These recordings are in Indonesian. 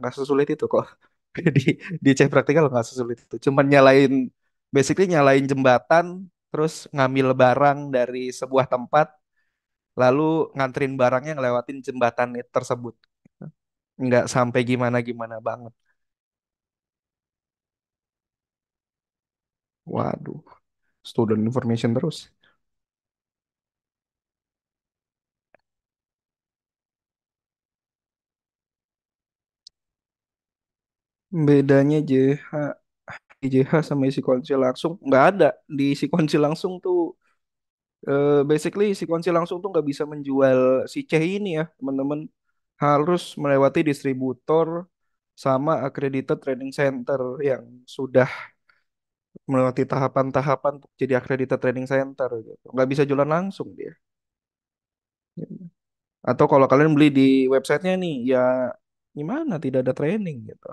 nggak sesulit itu kok. di di cek praktikal nggak sesulit itu, cuman nyalain, basically nyalain jembatan, terus ngambil barang dari sebuah tempat, lalu nganterin barangnya ngelewatin jembatan tersebut. Nggak sampai gimana gimana banget. Waduh, student information terus. Bedanya JH sama isi kunci langsung nggak ada. Di isi kunci langsung tuh, basically isi kunci langsung tuh nggak bisa menjual si C ini ya teman-teman, harus melewati distributor sama accredited training center yang sudah melewati tahapan-tahapan untuk jadi accredited training center gitu. Nggak bisa jualan langsung dia. Atau kalau kalian beli di websitenya nih, ya gimana tidak ada training gitu.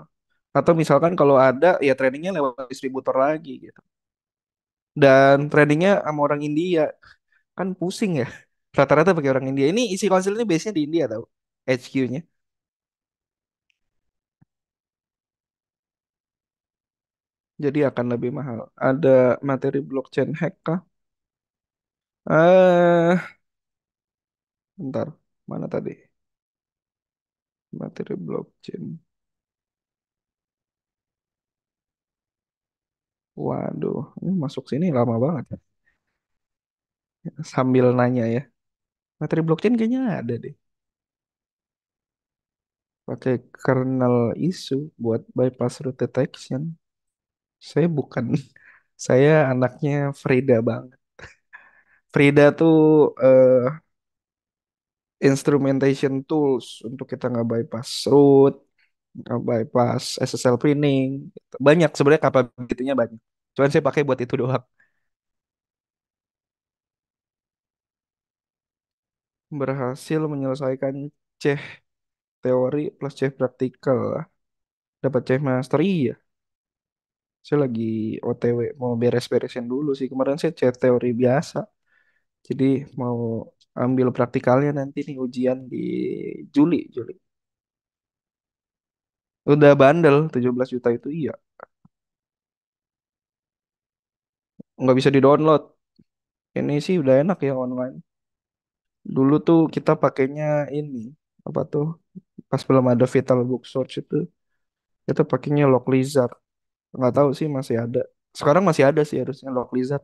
Atau misalkan kalau ada, ya trainingnya lewat distributor lagi gitu. Dan trainingnya sama orang India, kan pusing ya. Rata-rata pakai orang India. Ini isi konsilnya base-nya di India tau, HQ-nya. Jadi akan lebih mahal. Ada materi blockchain hack kah? Bentar. Mana tadi? Materi blockchain. Waduh, ini masuk sini lama banget ya. Sambil nanya ya. Materi blockchain kayaknya ada deh. Pakai kernel isu buat bypass root detection. Saya bukan, saya anaknya Frida banget. Frida tuh instrumentation tools untuk kita nggak bypass root, nggak bypass SSL printing. Banyak sebenarnya capability-nya banyak. Cuman saya pakai buat itu doang. Berhasil menyelesaikan C teori plus C praktikal. Dapat C master, iya. Saya lagi OTW mau beres-beresin dulu sih. Kemarin saya C teori biasa. Jadi mau ambil praktikalnya nanti nih, ujian di Juli, Juli. Udah bandel 17 juta itu, iya. Nggak bisa di-download. Ini sih udah enak ya online. Dulu tuh kita pakainya ini, apa tuh? Pas belum ada Vital Book Search itu, kita pakainya Localizar. Nggak tahu sih masih ada. Sekarang masih ada sih harusnya Localizar.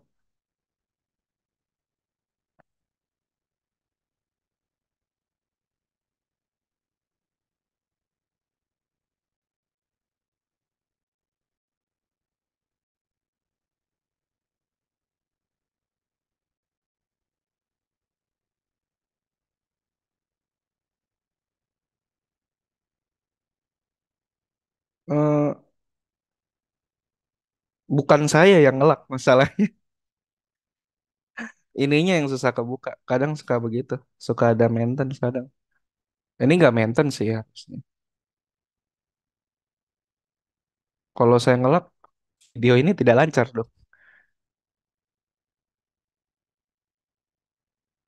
Eh, bukan saya yang ngelak masalahnya. Ininya yang susah kebuka. Kadang suka begitu. Suka ada maintenance kadang. Ini nggak maintenance sih ya harusnya. Kalau saya ngelak, video ini tidak lancar dong.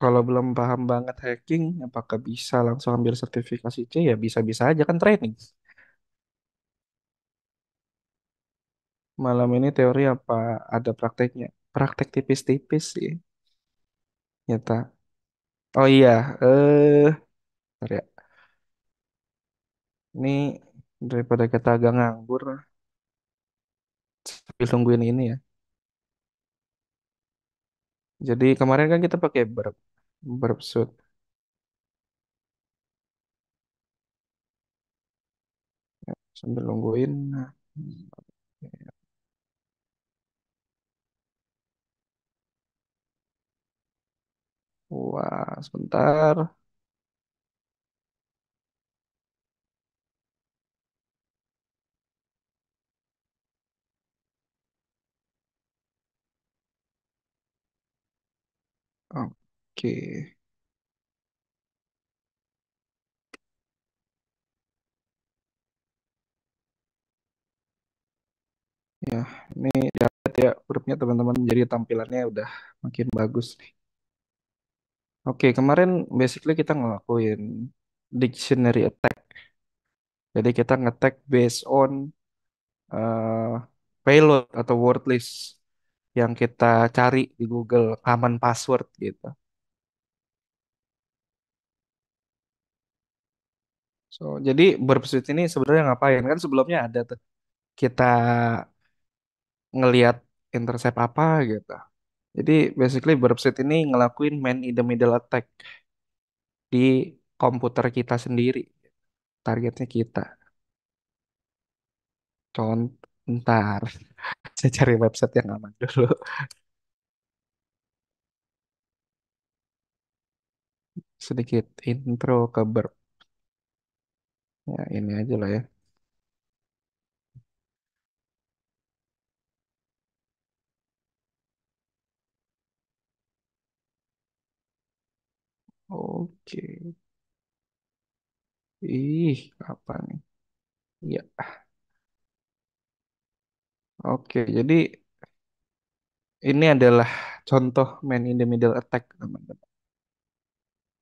Kalau belum paham banget hacking, apakah bisa langsung ambil sertifikasi C? Ya bisa-bisa aja kan training. Malam ini teori apa ada prakteknya? Praktek tipis-tipis sih. Nyata. Oh iya, bentar ya. Ini daripada kita agak nganggur, sambil tungguin ini ya. Jadi kemarin kan kita pakai burp suit. Sambil nungguin. Nah, wah, sebentar. Oke. Ya, ini lihat ya grupnya teman-teman, jadi tampilannya udah makin bagus nih. Oke, kemarin basically kita ngelakuin dictionary attack. Jadi kita ngetek based on eh, payload atau word list yang kita cari di Google, common password gitu. So, jadi burp suite ini sebenarnya ngapain? Kan sebelumnya ada tuh kita ngelihat intercept apa gitu. Jadi basically burp suite ini ngelakuin man in the middle attack di komputer kita sendiri. Targetnya kita. Contoh, ntar saya cari website yang aman dulu. Sedikit intro ke burp. Ya, ini aja lah ya. Oke. Ih, apa nih? Iya. Oke, jadi ini adalah contoh man in the middle attack, teman-teman.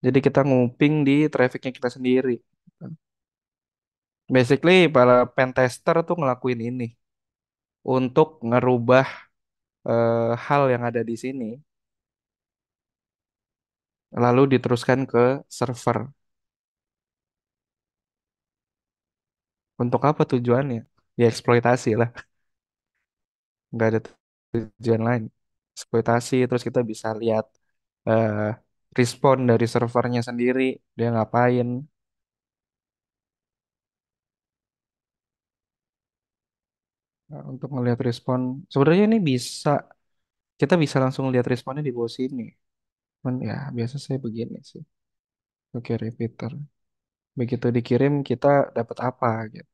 Jadi kita nguping di trafficnya kita sendiri. Basically, para pentester tuh ngelakuin ini untuk ngerubah hal yang ada di sini, lalu diteruskan ke server. Untuk apa tujuannya? Ya eksploitasi lah, nggak ada tujuan lain. Eksploitasi, terus kita bisa lihat eh, respon dari servernya sendiri, dia ngapain. Nah, untuk melihat respon, sebenarnya ini bisa, kita bisa langsung lihat responnya di bawah sini. Cuman ya biasa saya begini sih. Oke, repeater. Begitu dikirim kita dapat apa gitu.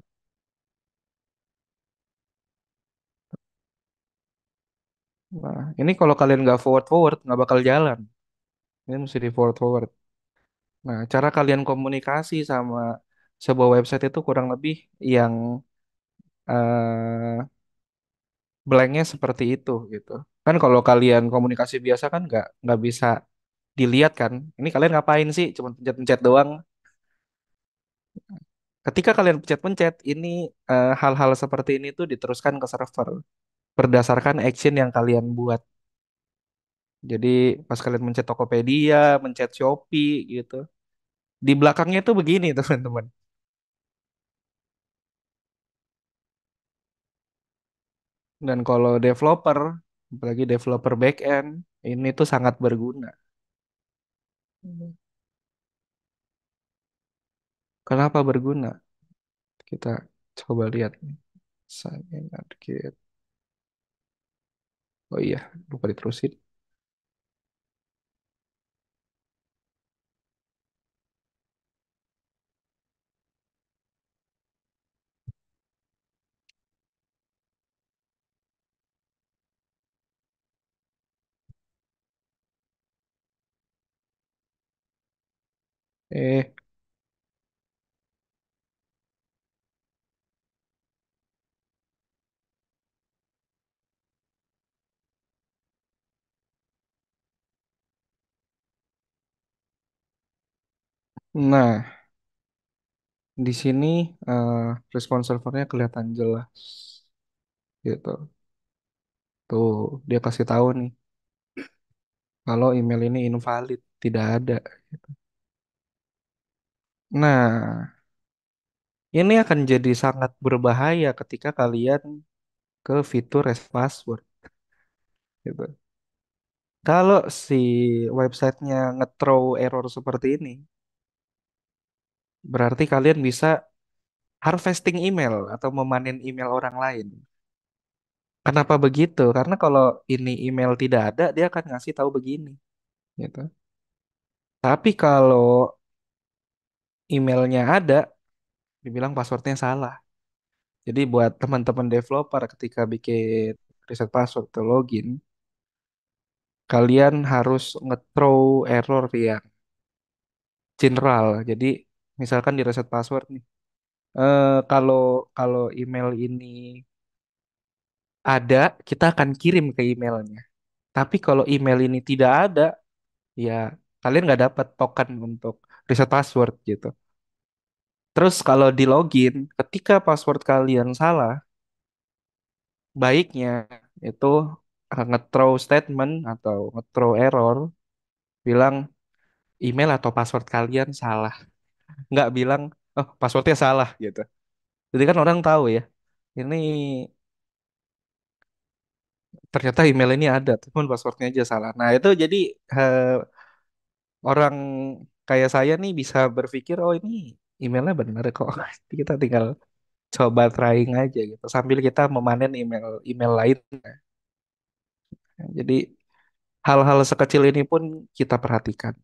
Nah, ini kalau kalian nggak forward forward nggak bakal jalan. Ini mesti di forward forward. Nah, cara kalian komunikasi sama sebuah website itu kurang lebih yang eh blanknya seperti itu gitu. Kan kalau kalian komunikasi biasa kan nggak bisa dilihat kan. Ini kalian ngapain sih? Cuma pencet-pencet doang. Ketika kalian pencet-pencet, ini hal-hal seperti ini tuh diteruskan ke server berdasarkan action yang kalian buat. Jadi pas kalian mencet Tokopedia, mencet Shopee gitu, di belakangnya tuh begini teman-teman. Dan kalau developer, apalagi developer backend, ini tuh sangat berguna. Hmm. Kenapa berguna? Kita coba lihat nih. Sign in Adkit. Oh iya, lupa diterusin. Eh, nah, di sini eh, respon servernya kelihatan jelas. Gitu. Tuh, dia kasih tahu nih kalau email ini invalid, tidak ada. Nah, ini akan jadi sangat berbahaya ketika kalian ke fitur REST password gitu. Kalau si websitenya nge-throw error seperti ini, berarti kalian bisa harvesting email atau memanen email orang lain. Kenapa begitu? Karena kalau ini email tidak ada, dia akan ngasih tahu begini, gitu. Tapi kalau emailnya ada, dibilang passwordnya salah. Jadi buat teman-teman developer ketika bikin reset password atau login, kalian harus nge-throw error yang general. Jadi misalkan di reset password nih, kalau kalau email ini ada, kita akan kirim ke emailnya. Tapi kalau email ini tidak ada, ya kalian nggak dapat token untuk reset password gitu. Terus kalau di login, ketika password kalian salah, baiknya itu nge-throw statement atau nge-throw error, bilang email atau password kalian salah. Nggak bilang, oh passwordnya salah gitu. Jadi kan orang tahu ya, ini ternyata email ini ada, teman passwordnya aja salah. Nah itu jadi eh, orang kayak saya nih bisa berpikir, oh ini emailnya benar kok. Kita tinggal coba trying aja gitu, sambil kita memanen email lain. Jadi hal-hal sekecil ini pun kita perhatikan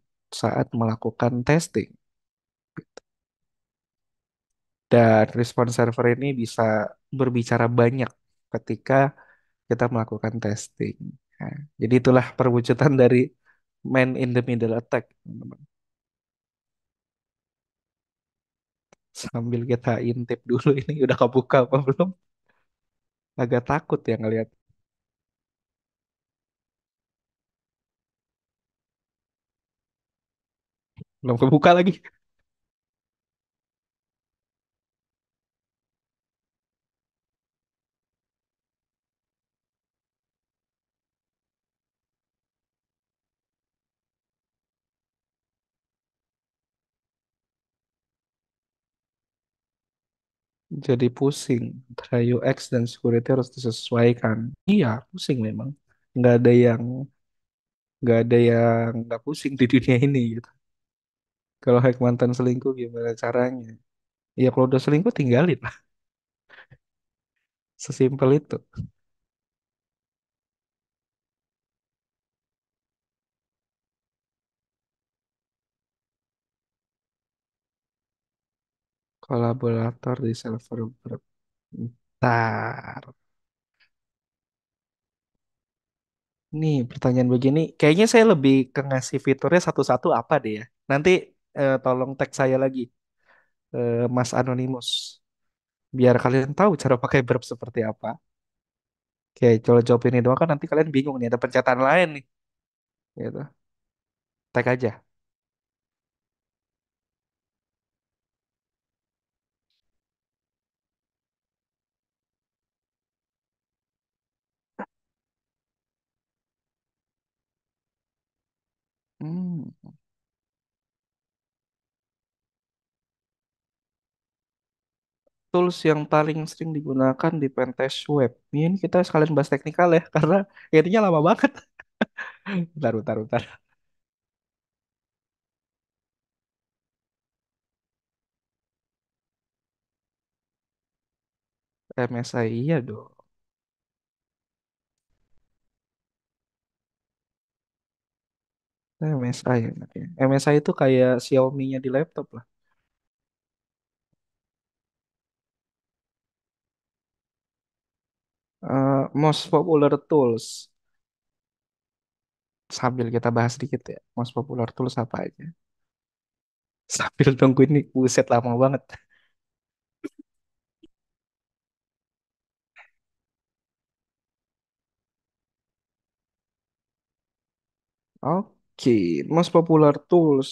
saat melakukan testing. Dan response server ini bisa berbicara banyak ketika kita melakukan testing. Nah, jadi itulah perwujudan dari man in the middle attack, teman-teman. Sambil kita intip dulu ini udah kebuka apa belum? Agak takut ya ngelihat. Belum kebuka lagi. Jadi pusing. Antara UX dan security harus disesuaikan. Iya, pusing memang. Nggak ada yang nggak ada yang nggak pusing di dunia ini gitu. Kalau hack mantan selingkuh gimana caranya? Ya kalau udah selingkuh tinggalin lah. Sesimpel itu. Kolaborator di server bentar. Nih pertanyaan begini, kayaknya saya lebih ke ngasih fiturnya satu-satu apa deh ya. Nanti tolong tag saya lagi, Mas Anonymous, biar kalian tahu cara pakai verb seperti apa. Oke, kalau jawab ini doang kan nanti kalian bingung nih, ada pencetakan lain nih. Gitu. Tag aja. Hmm. Tools yang paling sering digunakan di pentest web. Ini kita sekalian bahas teknikal ya, karena intinya lama banget. Bentar, bentar, bentar. MSI iya dong. MSI enaknya. MSI itu kayak Xiaomi-nya di laptop lah. Most popular tools. Sambil kita bahas dikit ya. Most popular tools apa aja? Sambil nunggu ini, buset lama banget. Oke, most popular tools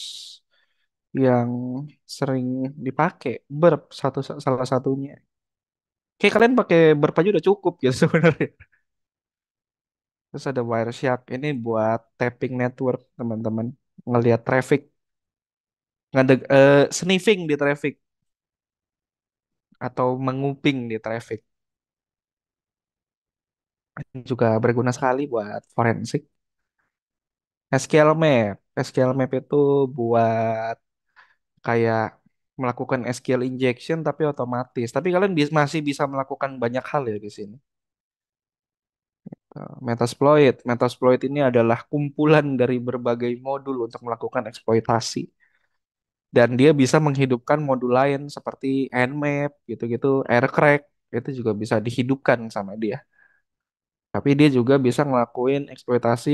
yang sering dipakai. Burp salah satunya. Kayak kalian pakai Burp aja udah cukup ya sebenarnya. Terus ada Wireshark. Ini buat tapping network, teman-teman. Ngelihat traffic, sniffing di traffic atau menguping di traffic. Juga berguna sekali buat forensik. SQL Map. SQL Map itu buat kayak melakukan SQL injection tapi otomatis. Tapi kalian masih bisa melakukan banyak hal ya di sini. Metasploit. Metasploit ini adalah kumpulan dari berbagai modul untuk melakukan eksploitasi. Dan dia bisa menghidupkan modul lain seperti Nmap gitu-gitu, Aircrack itu juga bisa dihidupkan sama dia. Tapi dia juga bisa ngelakuin eksploitasi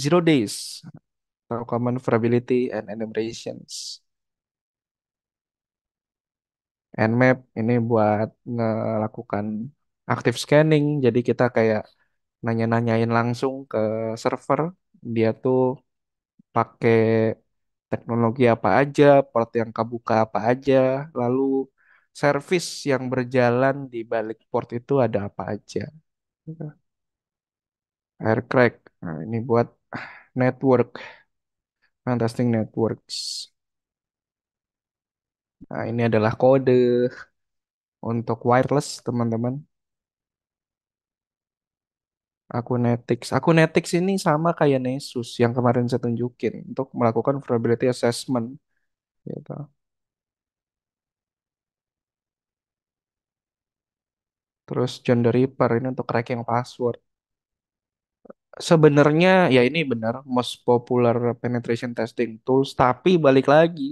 zero days atau common vulnerability and enumerations. Nmap ini buat melakukan active scanning, jadi kita kayak nanya-nanyain langsung ke server, dia tuh pakai teknologi apa aja, port yang kebuka apa aja, lalu service yang berjalan di balik port itu ada apa aja. Aircrack, nah, ini buat network, testing networks. Nah, ini adalah kode untuk wireless, teman-teman. Akunetics ini sama kayak Nessus yang kemarin saya tunjukin untuk melakukan vulnerability assessment, gitu. Terus John the Ripper ini untuk cracking password. Sebenarnya ya ini benar most popular penetration testing tools, tapi balik lagi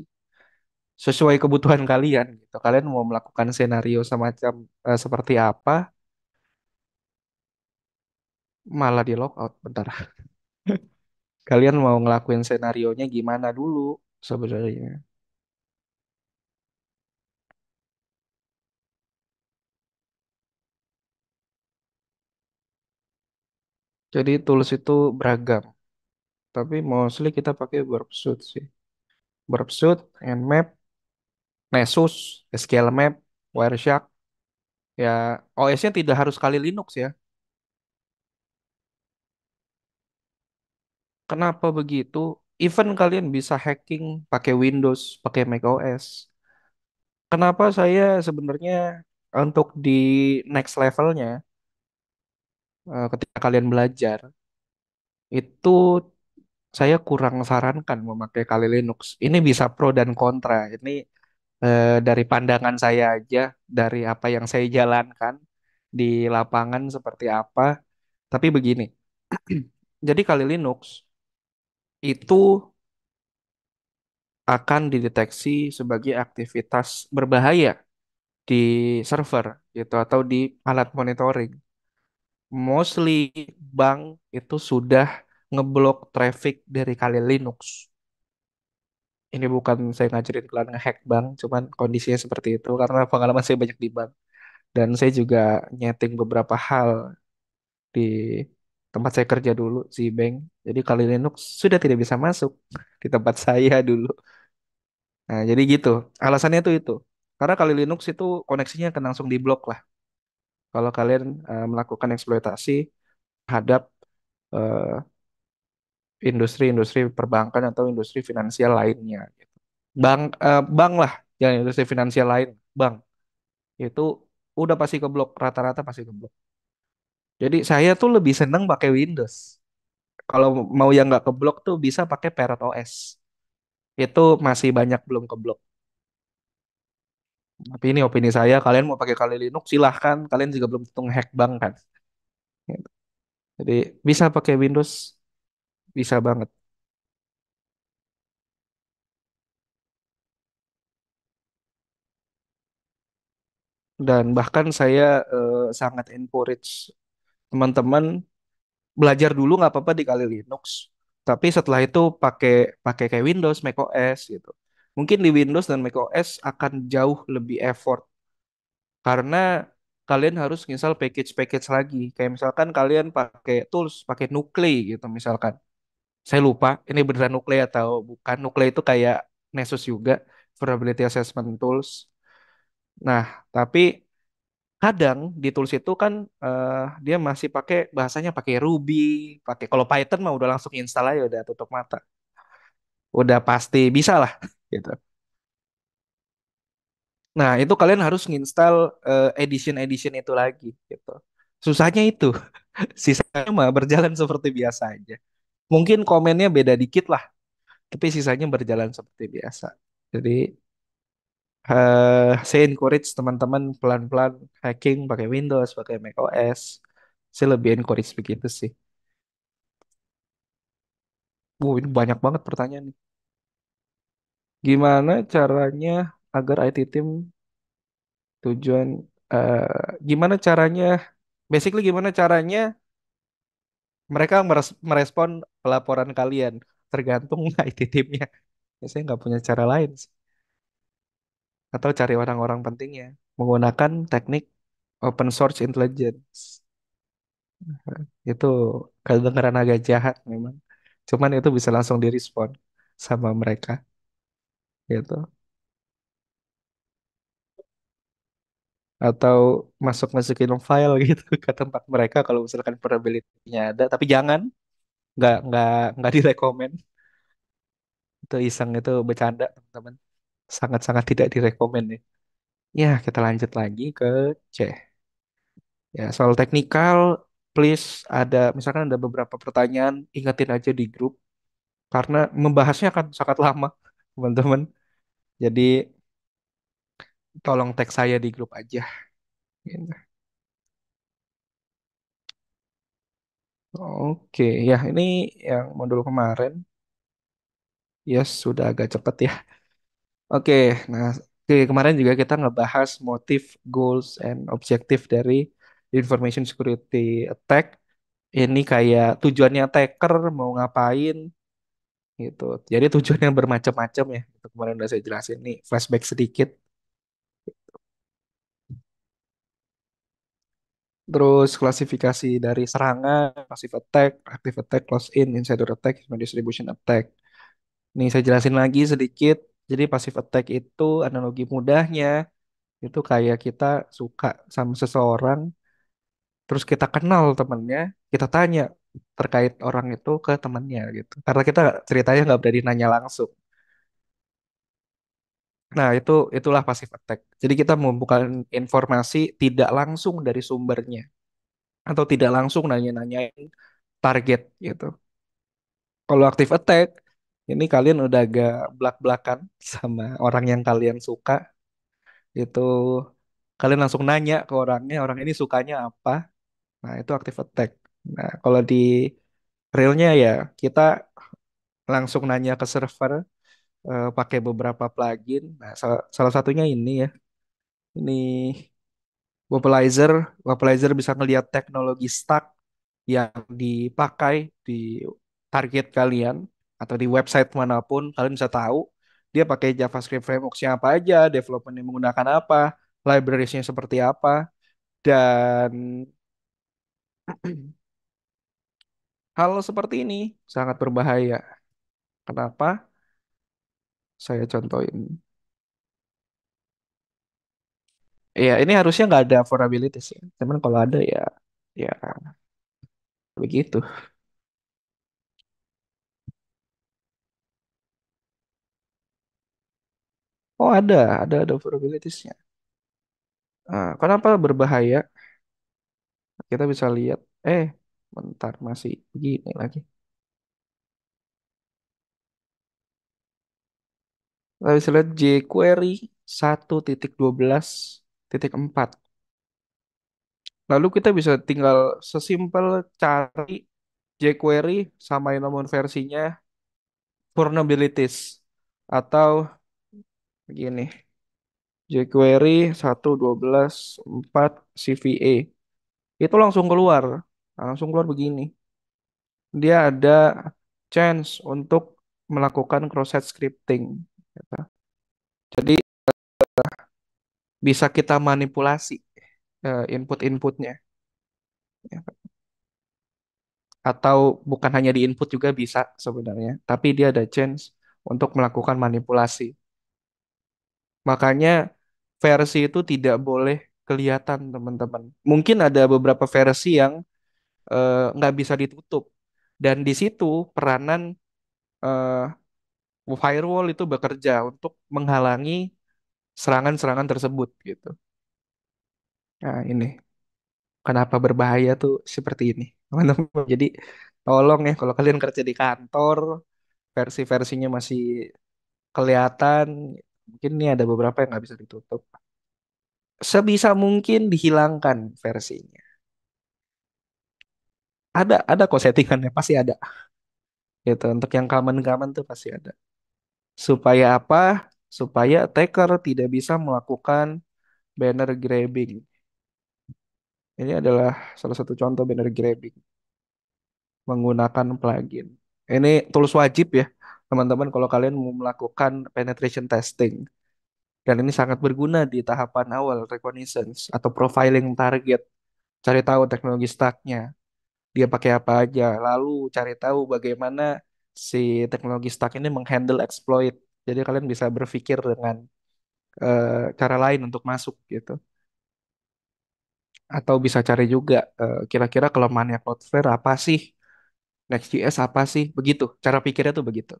sesuai kebutuhan kalian gitu. Kalian mau melakukan senario semacam seperti apa, malah di logout bentar. Kalian mau ngelakuin senarionya gimana dulu sebenarnya. Jadi tools itu beragam, tapi mostly kita pakai Burpsuit sih. Burpsuit, Nmap, Nessus, SQLMap, Wireshark. Ya, OS-nya tidak harus kali Linux ya. Kenapa begitu? Even kalian bisa hacking pakai Windows, pakai macOS. Kenapa saya sebenarnya untuk di next levelnya, ketika kalian belajar, itu saya kurang sarankan memakai Kali Linux. Ini bisa pro dan kontra. Ini dari pandangan saya aja, dari apa yang saya jalankan di lapangan seperti apa. Tapi begini, jadi Kali Linux itu akan dideteksi sebagai aktivitas berbahaya di server gitu atau di alat monitoring. Mostly bank itu sudah ngeblok traffic dari Kali Linux. Ini bukan saya ngajarin kalian ngehack bank, cuman kondisinya seperti itu karena pengalaman saya banyak di bank dan saya juga nyeting beberapa hal di tempat saya kerja dulu di bank. Jadi Kali Linux sudah tidak bisa masuk di tempat saya dulu. Nah, jadi gitu. Alasannya tuh itu. Karena Kali Linux itu koneksinya akan langsung diblok lah. Kalau kalian melakukan eksploitasi terhadap eh, industri-industri perbankan atau industri finansial lainnya. Bank lah, jangan industri finansial lain. Bank itu udah pasti keblok, rata-rata pasti keblok. Jadi saya tuh lebih seneng pakai Windows. Kalau mau yang nggak keblok tuh bisa pakai Parrot OS. Itu masih banyak belum keblok. Tapi ini opini saya, kalian mau pakai Kali Linux silahkan. Kalian juga belum tentu hack bank kan. Gitu. Jadi bisa pakai Windows, bisa banget. Dan bahkan saya sangat encourage teman-teman belajar dulu nggak apa-apa di Kali Linux. Tapi setelah itu pakai pakai kayak Windows, macOS gitu. Mungkin di Windows dan macOS akan jauh lebih effort karena kalian harus install package-package lagi. Kayak misalkan kalian pakai tools, pakai Nuclei gitu misalkan. Saya lupa ini beneran Nuclei atau bukan. Nuclei itu kayak Nessus juga, Vulnerability Assessment Tools. Nah, tapi kadang di tools itu kan dia masih pakai bahasanya pakai Ruby, pakai kalau Python mah udah langsung install aja udah tutup mata. Udah pasti bisa lah gitu. Nah, itu kalian harus nginstal edition-edition itu lagi gitu. Susahnya itu. Sisanya mah berjalan seperti biasa aja. Mungkin komennya beda dikit lah, tapi sisanya berjalan seperti biasa. Jadi saya encourage teman-teman pelan-pelan hacking pakai Windows, pakai macOS. Saya lebih encourage begitu sih. Ini banyak banget pertanyaan nih. Gimana caranya agar IT team tujuan gimana caranya basically gimana caranya mereka merespon pelaporan kalian tergantung IT timnya. Ya, saya nggak punya cara lain sih. Atau cari orang-orang pentingnya menggunakan teknik open source intelligence. Itu kedengeran agak jahat memang. Cuman itu bisa langsung direspon sama mereka. gitu. Atau masukin file gitu ke tempat mereka kalau misalkan probability-nya ada. Tapi jangan, nggak nggak direkomen. Itu iseng, itu bercanda teman-teman. Sangat-sangat tidak direkomen ya. Ya, kita lanjut lagi ke C. Ya, soal teknikal, please misalkan ada beberapa pertanyaan, ingetin aja di grup karena membahasnya akan sangat lama, teman-teman. Jadi tolong tag saya di grup aja. Gitu. Oke, ya ini yang modul kemarin. Ya sudah agak cepet ya. Oke, nah kemarin juga kita ngebahas motif, goals, and objective dari information security attack. Ini kayak tujuannya attacker mau ngapain gitu. Jadi tujuannya bermacam-macam ya. Itu kemarin udah saya jelasin nih, flashback sedikit. Terus klasifikasi dari serangan, passive attack, active attack, close in, insider attack, sama distribution attack. Nih saya jelasin lagi sedikit. Jadi passive attack itu analogi mudahnya itu kayak kita suka sama seseorang, terus kita kenal temennya, kita tanya terkait orang itu ke temennya gitu. Karena kita ceritanya nggak berani nanya langsung. Nah, itulah passive attack. Jadi kita membuka informasi tidak langsung dari sumbernya atau tidak langsung nanya-nanyain target gitu. Kalau active attack, ini kalian udah agak belak-belakan sama orang yang kalian suka, itu kalian langsung nanya ke orangnya, orang ini sukanya apa. Nah, itu active attack. Nah, kalau di realnya ya kita langsung nanya ke server pakai beberapa plugin. Nah, salah satunya ini ya. Ini Wapalizer. Wapalizer bisa ngelihat teknologi stack yang dipakai di target kalian atau di website manapun. Kalian bisa tahu dia pakai JavaScript framework-nya apa aja, development yang menggunakan apa, libraries-nya seperti apa, dan hal seperti ini sangat berbahaya. Kenapa? Saya contohin. Ya, ini harusnya nggak ada vulnerabilities ya. Cuman kalau ada ya, ya begitu. Oh ada vulnerabilitiesnya. Nah, kenapa berbahaya? Kita bisa lihat. Bentar masih begini lagi. Kita bisa lihat jQuery 1.12.4. Lalu kita bisa tinggal sesimpel cari jQuery samain nomor versinya vulnerabilities atau begini. jQuery 1.12.4 CVE. Itu langsung keluar. Nah, langsung keluar begini. Dia ada chance untuk melakukan cross-site scripting. Gitu. Jadi bisa kita manipulasi input-inputnya. Ya. Atau bukan hanya di input juga bisa sebenarnya. Tapi dia ada chance untuk melakukan manipulasi. Makanya versi itu tidak boleh kelihatan teman-teman. Mungkin ada beberapa versi yang nggak bisa ditutup. Dan di situ peranan eh, firewall itu bekerja untuk menghalangi serangan-serangan tersebut gitu. Nah, ini kenapa berbahaya tuh seperti ini, teman-teman. Jadi tolong ya kalau kalian kerja di kantor, versi-versinya masih kelihatan, mungkin ini ada beberapa yang nggak bisa ditutup. Sebisa mungkin dihilangkan versinya. Ada kok settingannya, pasti ada. Gitu. Untuk yang common-common tuh pasti ada. Supaya apa? Supaya attacker tidak bisa melakukan banner grabbing. Ini adalah salah satu contoh banner grabbing menggunakan plugin. Ini tools wajib ya, teman-teman kalau kalian mau melakukan penetration testing. Dan ini sangat berguna di tahapan awal reconnaissance atau profiling target. Cari tahu teknologi stacknya, dia pakai apa aja. Lalu cari tahu bagaimana si teknologi stack ini menghandle exploit. Jadi kalian bisa berpikir dengan cara lain untuk masuk gitu. Atau bisa cari juga kira-kira kelemahannya Cloudflare apa sih? Next.js apa sih? Begitu. Cara pikirnya tuh begitu.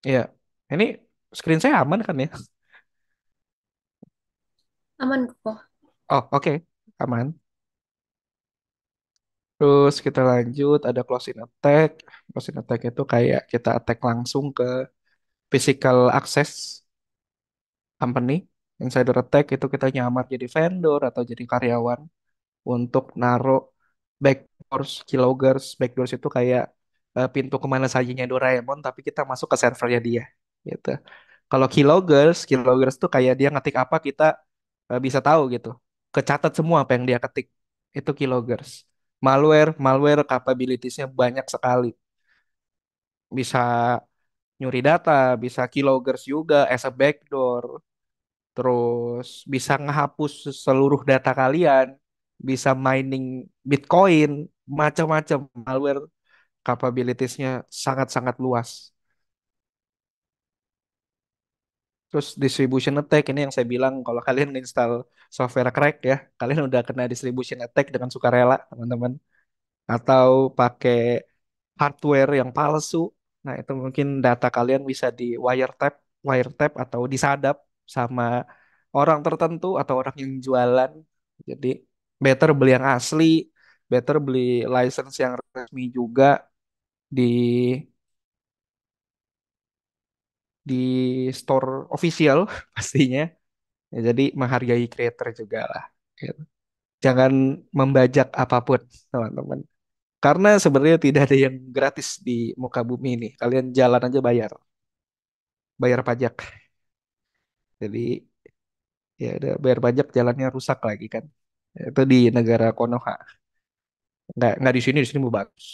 Iya. Ini screen saya aman kan ya? Aman kok. Oh, oke. Aman. Terus kita lanjut, ada closing attack. Closing attack itu kayak kita attack langsung ke physical access company. Insider attack itu kita nyamar jadi vendor atau jadi karyawan untuk naruh backdoors, keyloggers. Backdoors itu kayak pintu kemana sajinya Doraemon, tapi kita masuk ke servernya dia. Gitu. Kalau keyloggers, keyloggers tuh kayak dia ngetik apa kita bisa tahu gitu. Kecatat semua apa yang dia ketik. Itu keyloggers. Malware capabilitiesnya banyak sekali. Bisa nyuri data, bisa keyloggers juga as a backdoor. Terus bisa ngehapus seluruh data kalian, bisa mining Bitcoin, macam-macam malware capabilitiesnya sangat-sangat luas. Terus distribution attack ini yang saya bilang kalau kalian install software crack ya, kalian udah kena distribution attack dengan sukarela, teman-teman. Atau pakai hardware yang palsu. Nah, itu mungkin data kalian bisa di wiretap atau disadap sama orang tertentu atau orang yang jualan. Jadi, better beli yang asli, better beli license yang resmi juga di di store official pastinya. Ya, jadi menghargai creator juga lah. Gitu. Jangan membajak apapun, teman-teman. Karena sebenarnya tidak ada yang gratis di muka bumi ini. Kalian jalan aja bayar, bayar pajak. Jadi ya udah bayar pajak jalannya rusak lagi kan. Itu di negara Konoha. Nggak di sini mau bagus.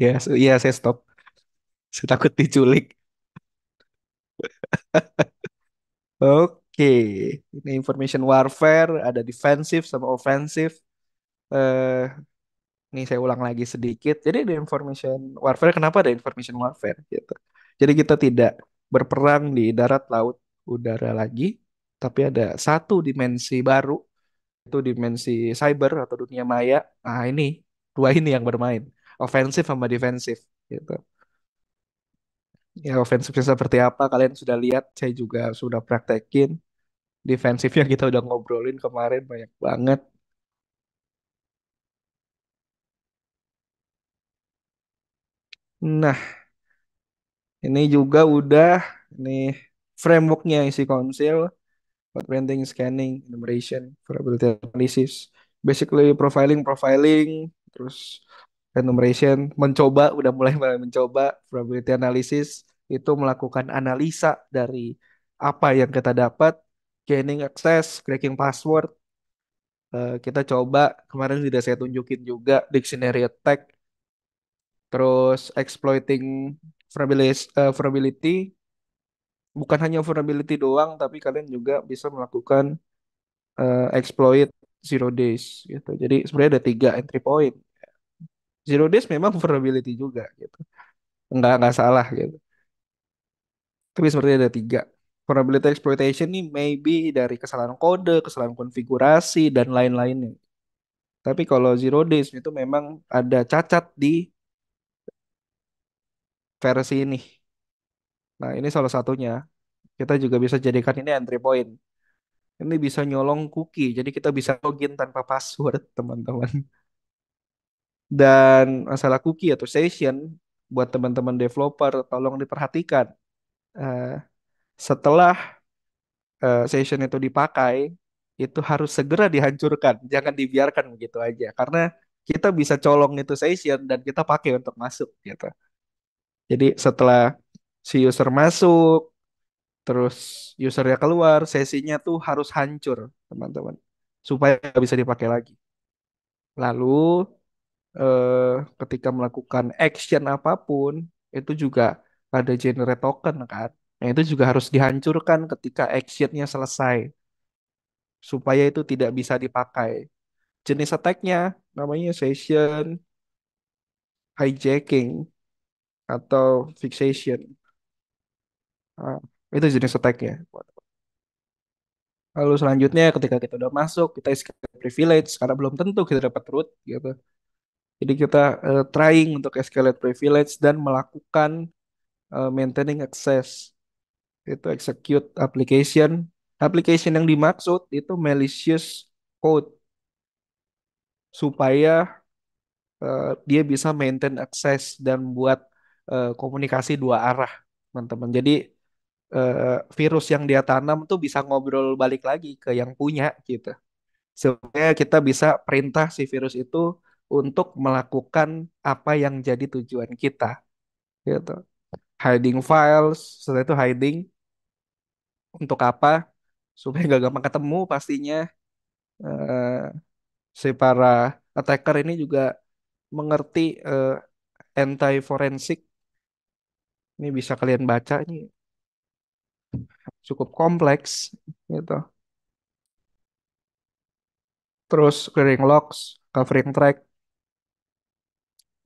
Ya, iya saya stop. Saya takut diculik. Oke, ini information warfare, ada defensive sama offensive. Eh, Ini saya ulang lagi sedikit. Jadi ada information warfare. Kenapa ada information warfare? Gitu. Jadi kita tidak berperang di darat, laut, udara lagi, tapi ada satu dimensi baru, itu dimensi cyber atau dunia maya. Nah ini dua ini yang bermain, ofensif sama defensif. Gitu. Ya ofensifnya seperti apa? Kalian sudah lihat. Saya juga sudah praktekin. Defensifnya kita udah ngobrolin kemarin banyak banget. Nah, ini juga udah ini frameworknya isi konsil. Branding, scanning, enumeration, probability analysis. Basically profiling, terus enumeration, udah mulai mencoba, probability analysis itu melakukan analisa dari apa yang kita dapat, gaining access, cracking password. Kita coba kemarin sudah saya tunjukin juga dictionary attack, terus exploiting vulnerability, bukan hanya vulnerability doang, tapi kalian juga bisa melakukan exploit zero days gitu. Jadi sebenarnya ada tiga entry point. Zero days memang vulnerability juga gitu. Nggak salah gitu. Tapi sebenarnya ada tiga. Vulnerability exploitation ini maybe dari kesalahan kode, kesalahan konfigurasi dan lain-lainnya. Tapi kalau zero days itu memang ada cacat di versi ini. Nah, ini salah satunya. Kita juga bisa jadikan ini entry point. Ini bisa nyolong cookie, jadi kita bisa login tanpa password, teman-teman. Dan masalah cookie atau session buat teman-teman developer tolong diperhatikan. Eh, Setelah session itu dipakai, itu harus segera dihancurkan, jangan dibiarkan begitu aja. Karena kita bisa colong itu session dan kita pakai untuk masuk gitu. Jadi setelah si user masuk, terus usernya keluar, sesinya tuh harus hancur, teman-teman, supaya nggak bisa dipakai lagi. Lalu eh, ketika melakukan action apapun itu juga ada generate token kan. Nah, itu juga harus dihancurkan ketika actionnya selesai supaya itu tidak bisa dipakai. Jenis attack-nya namanya session, hijacking, atau fixation. Nah, itu jenis attack-nya. Lalu selanjutnya ketika kita udah masuk, kita escalate privilege karena belum tentu kita dapat root gitu. Jadi kita trying untuk escalate privilege dan melakukan maintaining access. Itu execute application. Application yang dimaksud itu malicious code supaya dia bisa maintain access dan buat komunikasi dua arah, teman-teman. Jadi virus yang dia tanam tuh bisa ngobrol balik lagi ke yang punya gitu. Supaya kita bisa perintah si virus itu untuk melakukan apa yang jadi tujuan kita gitu. Hiding files, setelah itu hiding untuk apa? Supaya nggak gampang ketemu pastinya. eh, si para attacker ini juga mengerti anti forensik. Ini bisa kalian baca, ini cukup kompleks gitu. Terus clearing logs, covering track.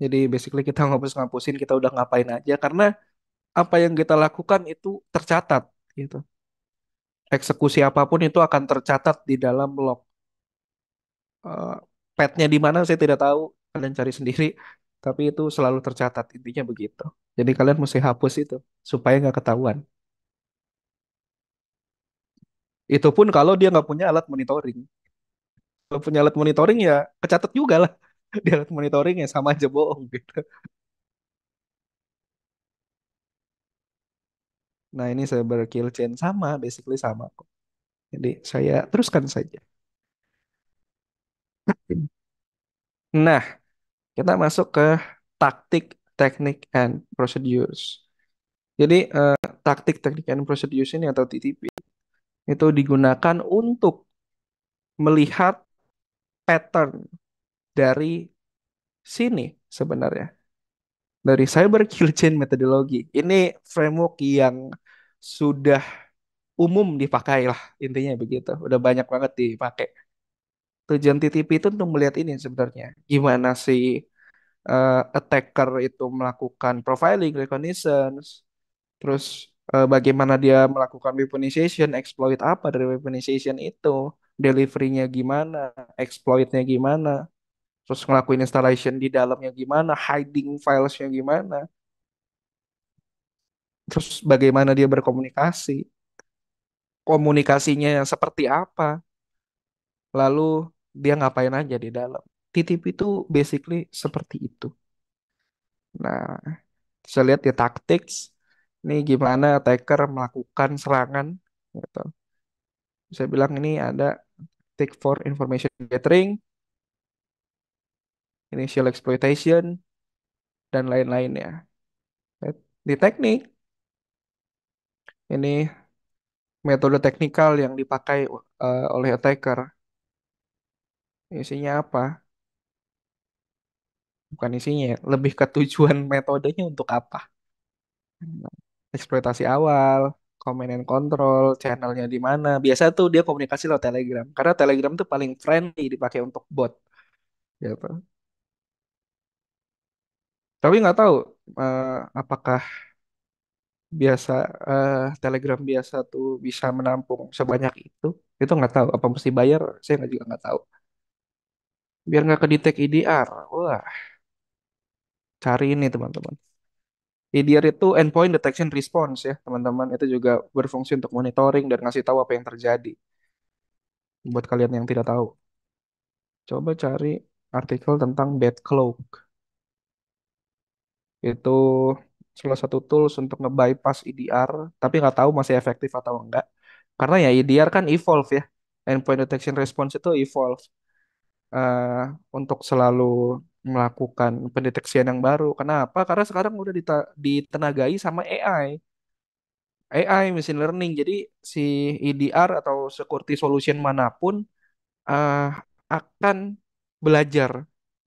Jadi basically kita ngapus-ngapusin kita udah ngapain aja karena apa yang kita lakukan itu tercatat gitu. Eksekusi apapun itu akan tercatat di dalam log. Eh, Petnya di mana saya tidak tahu, kalian cari sendiri. Tapi itu selalu tercatat, intinya begitu. Jadi kalian mesti hapus itu supaya nggak ketahuan. Itu pun kalau dia nggak punya alat monitoring. Kalau punya alat monitoring ya kecatat juga lah. Di alat monitoring ya sama aja bohong gitu. Nah ini saya berkill chain sama, basically sama kok. Jadi saya teruskan saja. Nah, kita masuk ke taktik, teknik, and procedures. Jadi taktik, teknik, and procedures ini atau TTP itu digunakan untuk melihat pattern dari sini sebenarnya. Dari cyber kill chain methodology. Ini framework yang sudah umum dipakai lah, intinya begitu. Udah banyak banget dipakai. Tujuan TTP itu untuk melihat ini sebenarnya. Gimana sih attacker itu melakukan profiling, reconnaissance, terus bagaimana dia melakukan weaponization, exploit apa dari weaponization itu, deliverynya gimana, exploitnya gimana, terus ngelakuin installation di dalamnya gimana, hiding filesnya gimana, terus bagaimana dia berkomunikasi, komunikasinya yang seperti apa, lalu dia ngapain aja di dalam. TTP itu basically seperti itu. Nah, saya lihat di tactics, ini gimana attacker melakukan serangan, gitu. Saya bilang ini ada take for information gathering, initial exploitation, dan lain-lainnya. Di teknik, ini metode teknikal yang dipakai oleh attacker. Isinya apa? Bukan isinya, ya, lebih ke tujuan metodenya untuk apa. Eksploitasi awal, command and control, channelnya di mana. Biasa tuh dia komunikasi lewat Telegram. Karena Telegram tuh paling friendly dipakai untuk bot. Gitu. Tapi nggak tahu apakah biasa Telegram biasa tuh bisa menampung sebanyak itu. Itu nggak tahu. Apa mesti bayar? Saya juga nggak tahu. Biar nggak kedetek EDR. Wah, cari ini teman-teman. EDR itu Endpoint Detection Response ya teman-teman. Itu juga berfungsi untuk monitoring dan ngasih tahu apa yang terjadi. Buat kalian yang tidak tahu. Coba cari artikel tentang Bad Cloak. Itu salah satu tools untuk nge-bypass EDR, tapi nggak tahu masih efektif atau enggak. Karena ya EDR kan evolve ya. Endpoint Detection Response itu evolve eh, untuk selalu melakukan pendeteksian yang baru. Kenapa? Karena sekarang udah ditenagai sama AI. AI, machine learning. Jadi si EDR atau security solution manapun eh, akan belajar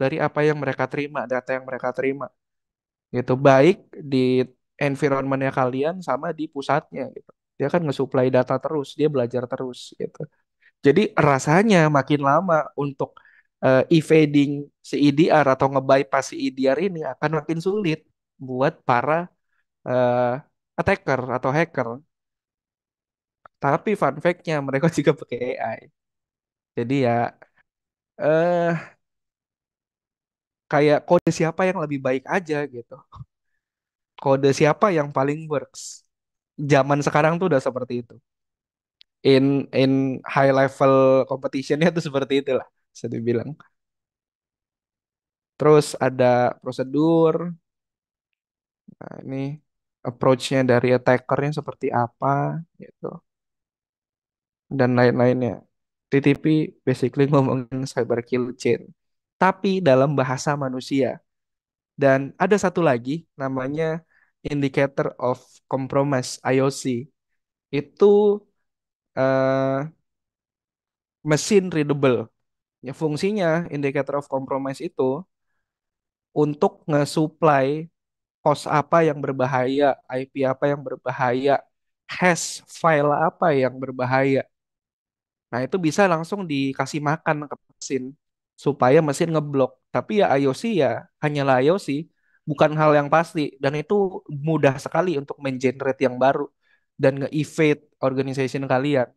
dari apa yang mereka terima, data yang mereka terima. Gitu, baik di environmentnya kalian sama di pusatnya gitu. Dia kan nge-supply data terus, dia belajar terus gitu. Jadi rasanya makin lama untuk evading si EDR atau nge-bypass si EDR ini akan makin sulit buat para eh, attacker atau hacker. Tapi fun fact-nya mereka juga pakai AI. Jadi ya eh kayak kode siapa yang lebih baik aja gitu. Kode siapa yang paling works. Zaman sekarang tuh udah seperti itu. In high level competitionnya tuh seperti itulah, bisa dibilang. Terus ada prosedur, nah ini approach-nya dari attackernya seperti apa gitu, dan lain-lainnya. TTP basically ngomongin cyber kill chain, tapi dalam bahasa manusia. Dan ada satu lagi namanya indicator of compromise IOC. Itu eh, mesin readable. Ya, fungsinya indicator of compromise itu untuk nge-supply host apa yang berbahaya, IP apa yang berbahaya, hash file apa yang berbahaya. Nah, itu bisa langsung dikasih makan ke mesin supaya mesin ngeblok. Tapi ya IOC ya hanyalah IOC, bukan hal yang pasti, dan itu mudah sekali untuk mengenerate yang baru dan nge-evade organization kalian.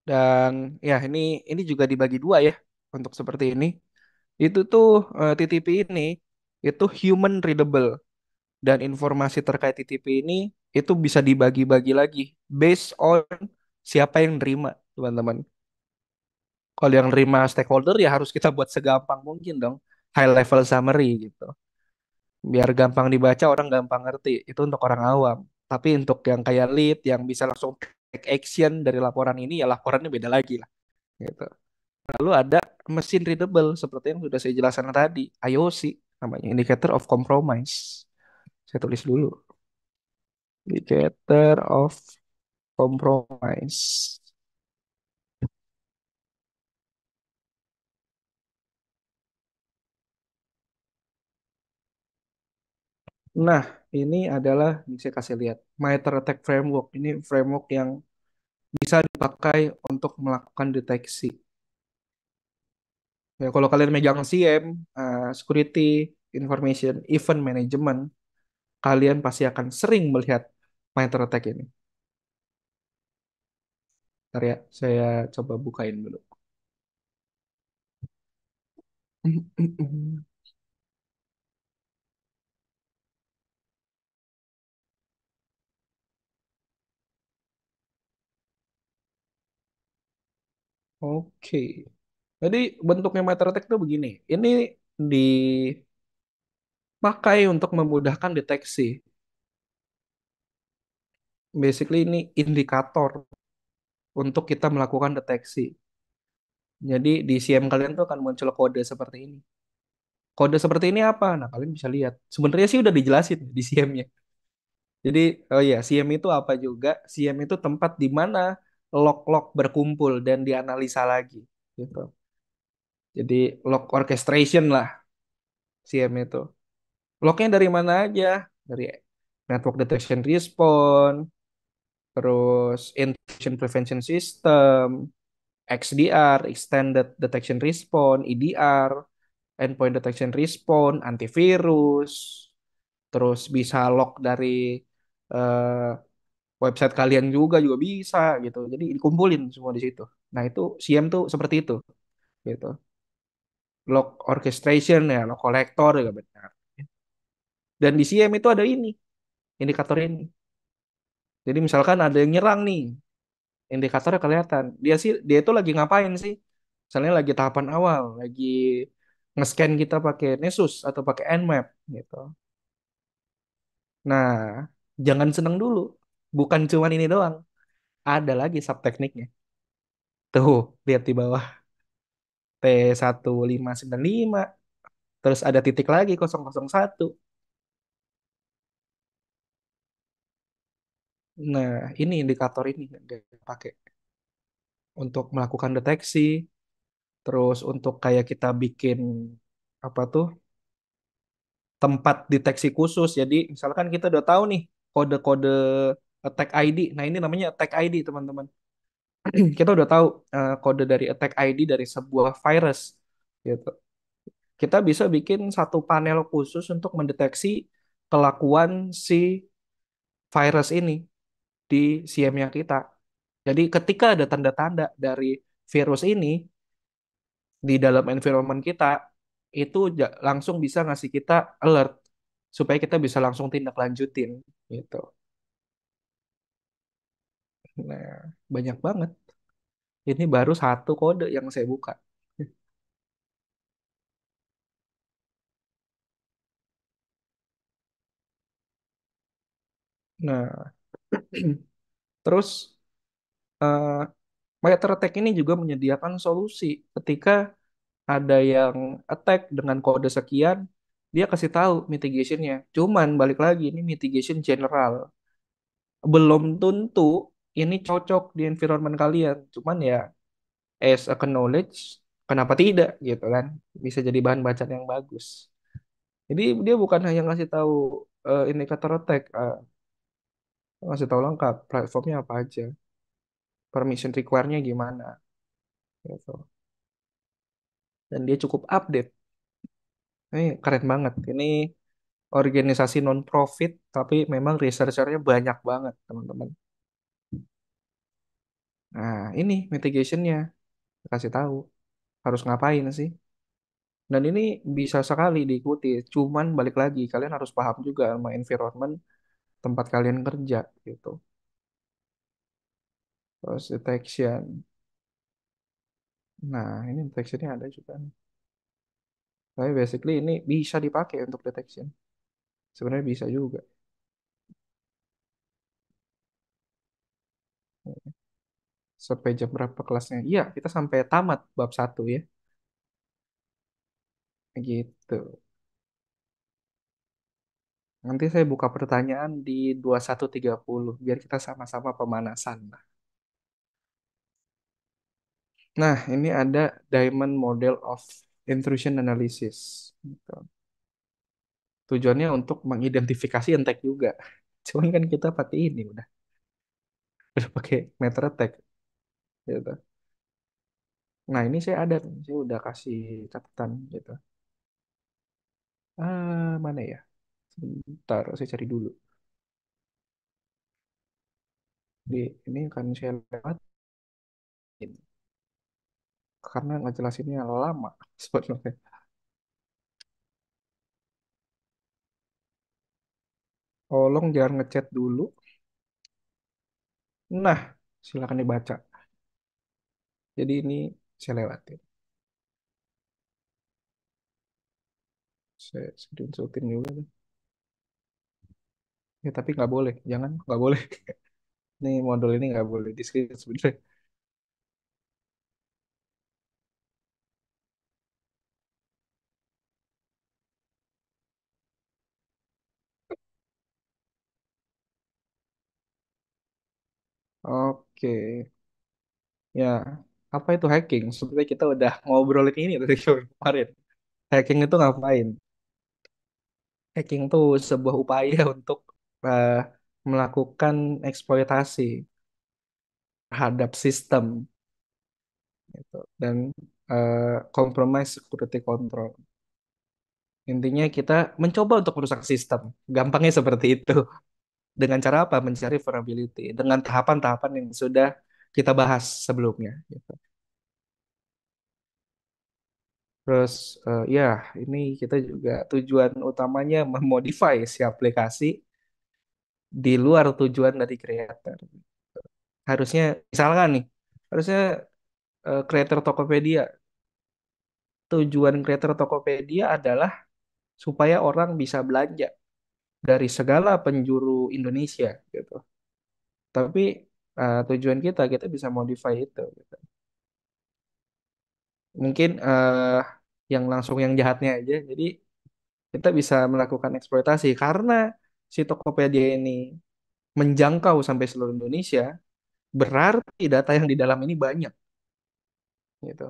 Dan ya ini juga dibagi dua ya untuk seperti ini. Itu tuh TTP ini itu human readable, dan informasi terkait TTP ini itu bisa dibagi-bagi lagi based on siapa yang nerima, teman-teman. Kalau yang nerima stakeholder ya harus kita buat segampang mungkin dong, high level summary gitu. Biar gampang dibaca, orang gampang ngerti. Itu untuk orang awam. Tapi untuk yang kayak lead yang bisa langsung take action dari laporan ini ya laporannya beda lagi lah gitu. Lalu ada machine readable seperti yang sudah saya jelaskan tadi, IOC namanya, Indicator of Compromise. Saya tulis dulu. Indicator of Compromise. Nah, ini adalah yang saya kasih lihat. MITRE ATT&CK Framework. Ini framework yang bisa dipakai untuk melakukan deteksi. Ya, kalau kalian megang CM, Security Information Event Management, kalian pasti akan sering melihat MITRE ATT&CK ini. Bentar ya, saya coba bukain dulu. Oke. Jadi bentuknya MetaTrack itu begini. Ini dipakai untuk memudahkan deteksi. Basically ini indikator untuk kita melakukan deteksi. Jadi di CM kalian tuh akan muncul kode seperti ini. Kode seperti ini apa? Nah, kalian bisa lihat. Sebenarnya sih udah dijelasin di CM-nya. Jadi, oh ya, CM itu apa juga? CM itu tempat di mana log-log berkumpul dan dianalisa lagi. Gitu. Jadi, log orchestration lah CM itu. Lognya dari mana aja? Dari Network Detection Response, terus Intrusion Prevention System, XDR, Extended Detection Response, EDR, Endpoint Detection Response, antivirus, terus bisa log dari eh, website kalian juga bisa gitu. Jadi dikumpulin semua di situ. Nah, itu CM tuh seperti itu gitu. Log orchestration ya, log collector juga benar. Dan di CM itu ada ini, indikator ini. Jadi misalkan ada yang nyerang nih, indikatornya kelihatan. Dia itu lagi ngapain sih? Misalnya lagi tahapan awal, lagi nge-scan kita pakai Nessus atau pakai Nmap gitu. Nah, jangan seneng dulu. Bukan cuma ini doang. Ada lagi subtekniknya. Tuh, lihat di bawah T1595. Terus ada titik lagi 001. Nah, ini indikator ini yang dia pakai untuk melakukan deteksi. Terus untuk kayak kita bikin apa tuh tempat deteksi khusus. Jadi misalkan kita udah tahu nih kode-kode attack ID. Nah, ini namanya attack ID, teman-teman. kita udah tahu kode dari attack ID dari sebuah virus gitu. Kita bisa bikin satu panel khusus untuk mendeteksi kelakuan si virus ini di CM-nya kita. Jadi ketika ada tanda-tanda dari virus ini di dalam environment kita, itu langsung bisa ngasih kita alert supaya kita bisa langsung tindak lanjutin gitu. Nah, banyak banget. Ini baru satu kode yang saya buka. Nah, terus eh MetaTrack ini juga menyediakan solusi ketika ada yang attack dengan kode sekian, dia kasih tahu mitigationnya. Cuman balik lagi ini mitigation general. Belum tentu ini cocok di environment kalian. Cuman ya as a knowledge, kenapa tidak gitu kan? Bisa jadi bahan bacaan yang bagus. Jadi dia bukan hanya ngasih tahu indikator attack, ngasih tahu lengkap platformnya apa aja, permission require-nya gimana gitu. Dan dia cukup update. Ini keren banget. Ini organisasi non-profit, tapi memang researchernya banyak banget, teman-teman. Nah, ini mitigationnya, kasih tahu harus ngapain sih. Dan ini bisa sekali diikuti, cuman balik lagi, kalian harus paham juga sama environment tempat kalian kerja, gitu. Terus detection. Nah, ini detectionnya ada juga nih. Tapi basically ini bisa dipakai untuk detection. Sebenarnya bisa juga. Sampai jam berapa kelasnya? Iya, kita sampai tamat bab satu ya. Gitu. Nanti saya buka pertanyaan di 21.30 biar kita sama-sama pemanasan. Nah, ini ada Diamond Model of Intrusion Analysis. Gitu. Tujuannya untuk mengidentifikasi entek juga. Cuman kan kita pakai ini udah pakai MetaTag gitu. Nah, ini saya ada nih, saya udah kasih catatan gitu. Mana ya? Sebentar, saya cari dulu. Di ini kan saya lewat karena ngejelasinnya lama sebenarnya. Tolong jangan ngechat dulu. Nah, silakan dibaca. Jadi ini saya lewatin. Saya screenshotin juga. Ya, tapi nggak boleh. Jangan, nggak boleh. Ini modul ini nggak boleh di screen sebenarnya. Oke. Ya, apa itu hacking? Sebenarnya kita udah ngobrolin ini dari kemarin. Hacking itu ngapain? Hacking itu sebuah upaya untuk eh, melakukan eksploitasi terhadap sistem gitu. Dan compromise security control. Intinya kita mencoba untuk merusak sistem. Gampangnya seperti itu. Dengan cara apa? Mencari vulnerability. Dengan tahapan-tahapan yang sudah kita bahas sebelumnya. Gitu. Terus ya ini kita juga tujuan utamanya memodify si aplikasi di luar tujuan dari creator. Harusnya misalkan nih, harusnya creator Tokopedia. Tujuan creator Tokopedia adalah supaya orang bisa belanja dari segala penjuru Indonesia gitu. Tapi tujuan kita bisa modify itu. Gitu. Mungkin yang langsung yang jahatnya aja. Jadi kita bisa melakukan eksploitasi karena si Tokopedia ini menjangkau sampai seluruh Indonesia, berarti data yang di dalam ini banyak. Gitu.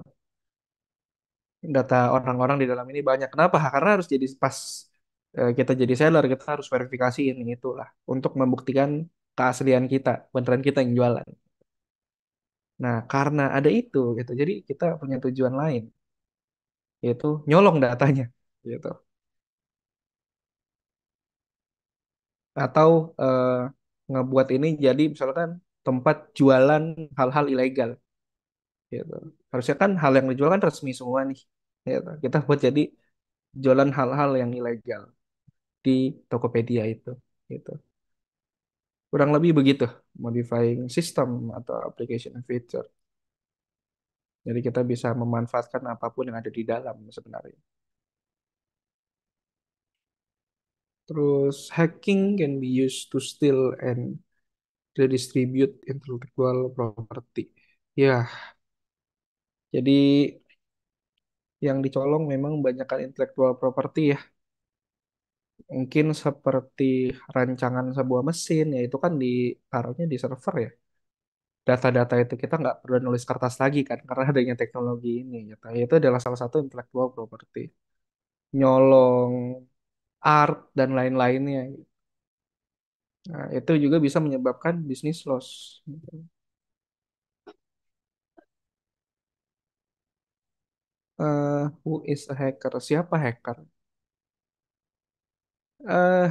Data orang-orang di dalam ini banyak. Kenapa? Karena harus jadi pas kita jadi seller, kita harus verifikasi ini itulah untuk membuktikan keaslian kita, beneran kita yang jualan. Nah, karena ada itu gitu. Jadi kita punya tujuan lain, yaitu nyolong datanya gitu. Atau ngebuat ini jadi misalkan tempat jualan hal-hal ilegal gitu. Harusnya kan hal yang dijual kan resmi semua nih. Gitu. Kita buat jadi jualan hal-hal yang ilegal di Tokopedia itu gitu. Kurang lebih begitu modifying system atau application feature. Jadi kita bisa memanfaatkan apapun yang ada di dalam sebenarnya. Terus hacking can be used to steal and redistribute intellectual property. Ya, jadi yang dicolong memang banyakkan intellectual property ya. Mungkin seperti rancangan sebuah mesin, ya itu kan ditaruhnya di server ya. Data-data itu kita nggak perlu nulis kertas lagi kan, karena adanya teknologi ini. Gitu. Itu adalah salah satu intellectual property. Nyolong art dan lain-lainnya. Nah, itu juga bisa menyebabkan bisnis loss. Gitu. Who is a hacker? Siapa hacker?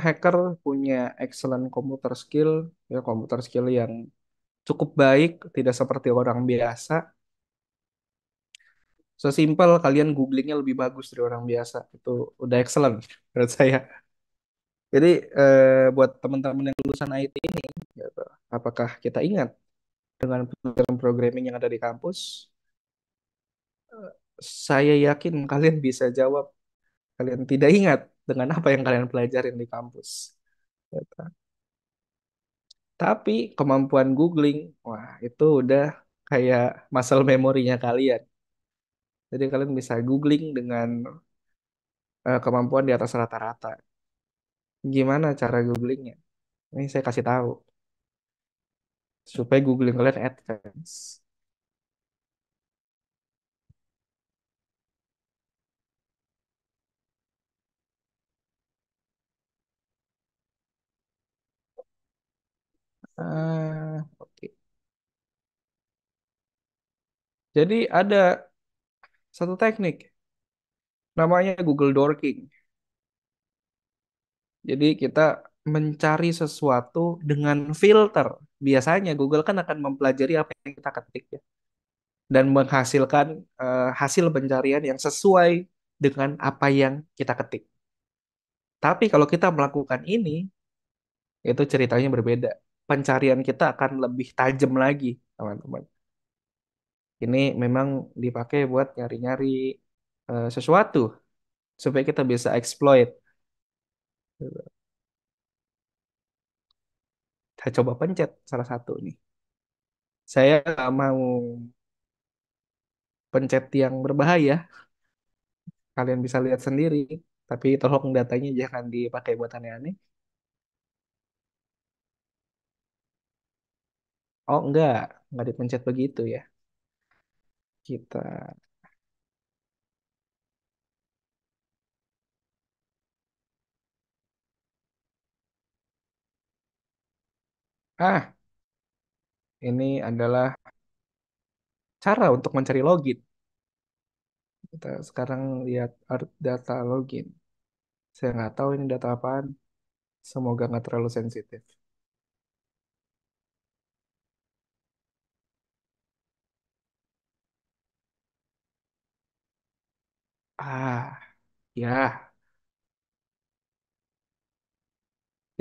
Hacker punya excellent computer skill, ya computer skill yang cukup baik, tidak seperti orang biasa. Sesimpel kalian googlingnya lebih bagus dari orang biasa, itu udah excellent menurut saya. Jadi buat teman-teman yang lulusan IT ini, gitu, apakah kita ingat dengan pelajaran programming yang ada di kampus? Saya yakin kalian bisa jawab, kalian tidak ingat dengan apa yang kalian pelajarin di kampus. Gitu. Tapi kemampuan googling, wah itu udah kayak muscle memorinya kalian. Jadi kalian bisa googling dengan kemampuan di atas rata-rata. Gimana cara googlingnya? Ini saya kasih tahu supaya googling kalian advance. Oke. Jadi ada satu teknik namanya Google Dorking. Jadi kita mencari sesuatu dengan filter. Biasanya Google kan akan mempelajari apa yang kita ketik ya dan menghasilkan hasil pencarian yang sesuai dengan apa yang kita ketik. Tapi kalau kita melakukan ini, itu ceritanya berbeda. Pencarian kita akan lebih tajam lagi, teman-teman. Ini memang dipakai buat nyari-nyari sesuatu supaya kita bisa exploit. Saya coba pencet salah satu nih. Saya nggak mau pencet yang berbahaya. Kalian bisa lihat sendiri. Tapi tolong datanya jangan dipakai buat aneh-aneh. Oh enggak dipencet begitu ya. Kita, ah, ini adalah cara untuk mencari login. Kita sekarang lihat art data login. Saya nggak tahu ini data apaan. Semoga nggak terlalu sensitif. Ah, ya,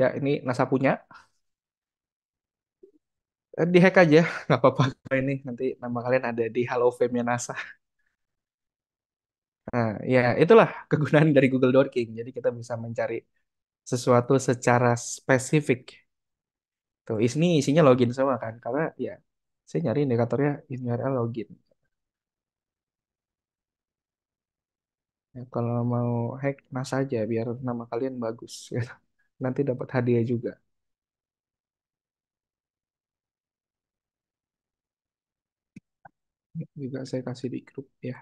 ya ini NASA punya. Dihack aja, nggak apa-apa. Ini nanti nama kalian ada di Hall of Fame-nya NASA. Nah, ya itulah kegunaan dari Google Dorking. Jadi kita bisa mencari sesuatu secara spesifik. Tuh, ini isinya login semua kan? Karena ya, saya nyari indikatornya ini URL login. Ya, kalau mau hack, NASA aja biar nama kalian bagus. Nanti dapat hadiah juga. Juga saya kasih di grup ya.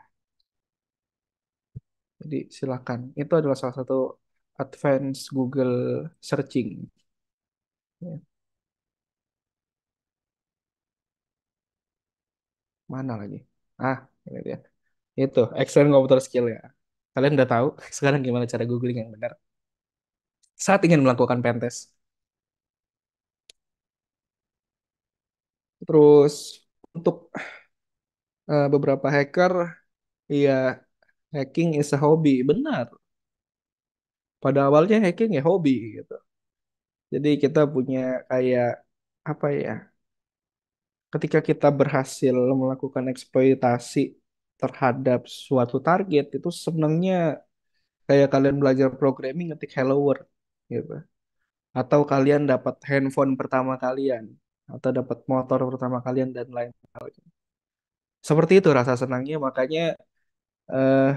Jadi silakan. Itu adalah salah satu advance Google searching. Ya. Mana lagi? Ah, ini dia. Itu, excellent computer skill ya. Kalian udah tahu sekarang gimana cara googling yang benar saat ingin melakukan pentest. Terus untuk beberapa hacker, ya hacking is a hobby. Benar. Pada awalnya hacking ya hobi gitu. Jadi kita punya kayak apa ya? Ketika kita berhasil melakukan eksploitasi terhadap suatu target, itu senangnya kayak kalian belajar programming ngetik hello world gitu. Atau kalian dapat handphone pertama kalian, atau dapat motor pertama kalian dan lain halnya. Seperti itu rasa senangnya, makanya eh,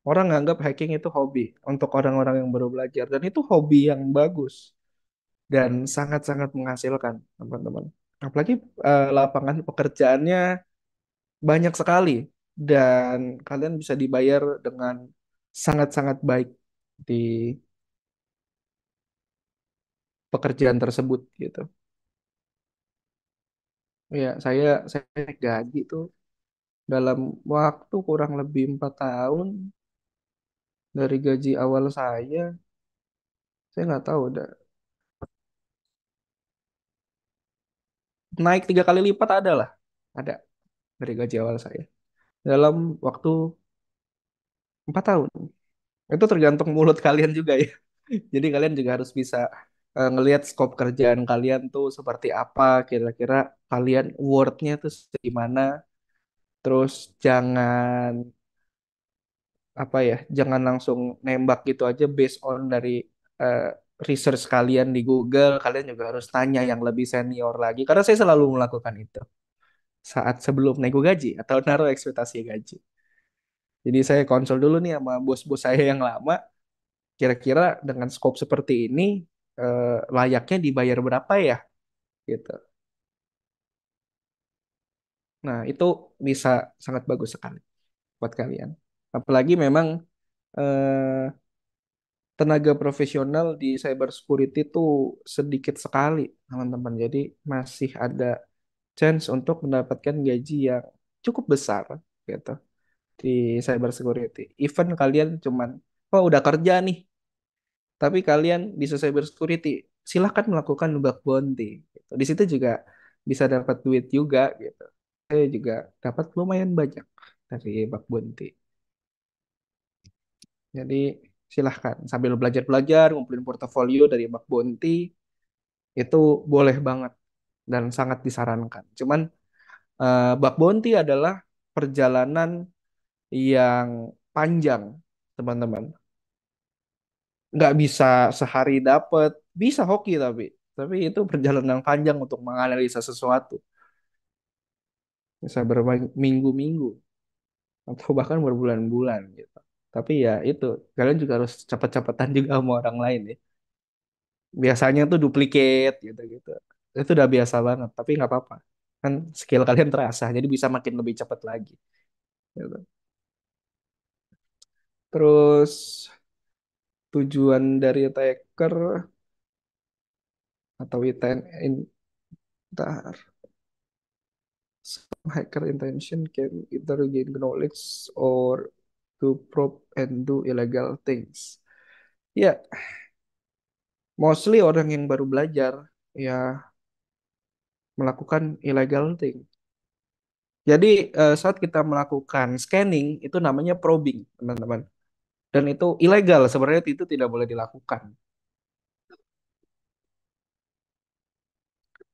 orang nganggap hacking itu hobi untuk orang-orang yang baru belajar, dan itu hobi yang bagus dan sangat-sangat menghasilkan, teman-teman. Apalagi lapangan pekerjaannya banyak sekali dan kalian bisa dibayar dengan sangat-sangat baik di pekerjaan tersebut gitu. Ya, saya gaji tuh dalam waktu kurang lebih 4 tahun dari gaji awal saya nggak tahu udah naik 3 kali lipat ada lah, ada dari gaji awal saya dalam waktu 4 tahun. Itu tergantung mulut kalian juga ya. Jadi kalian juga harus bisa ngelihat skop kerjaan kalian tuh seperti apa, kira-kira kalian worth-nya tuh di mana. Terus jangan apa ya, jangan langsung nembak gitu aja based on dari eh, research kalian di Google. Kalian juga harus tanya yang lebih senior lagi. Karena saya selalu melakukan itu saat sebelum nego gaji atau naruh ekspektasi gaji. Jadi saya konsul dulu nih sama bos-bos saya yang lama. Kira-kira dengan scope seperti ini layaknya dibayar berapa ya gitu. Nah, itu bisa sangat bagus sekali buat kalian. Apalagi memang eh, tenaga profesional di cyber security itu sedikit sekali, teman-teman. Jadi masih ada chance untuk mendapatkan gaji yang cukup besar gitu di cyber security. Even kalian cuman, oh udah kerja nih, tapi kalian bisa cyber security, silahkan melakukan bug bounty. Gitu. Di situ juga bisa dapat duit juga gitu. Saya juga dapat lumayan banyak dari bug bounty. Jadi silahkan sambil belajar-belajar, ngumpulin portofolio dari bug bounty, itu boleh banget dan sangat disarankan. Cuman bug bounty adalah perjalanan yang panjang, teman-teman. Nggak bisa sehari dapet, bisa hoki tapi itu perjalanan panjang untuk menganalisa sesuatu, bisa berminggu-minggu atau bahkan berbulan-bulan gitu. Tapi ya itu, kalian juga harus cepet-cepetan juga sama orang lain ya. Biasanya tuh duplicate gitu-gitu. Itu udah biasa banget, tapi nggak apa-apa. Kan skill kalian terasa, jadi bisa makin lebih cepat lagi. Gitu. Terus tujuan dari attacker atau ntar, some hacker intention can either gain knowledge or to probe and do illegal things. Ya, mostly orang yang baru belajar ya melakukan illegal thing. Jadi saat kita melakukan scanning itu namanya probing, teman-teman. Dan itu ilegal, sebenarnya itu tidak boleh dilakukan.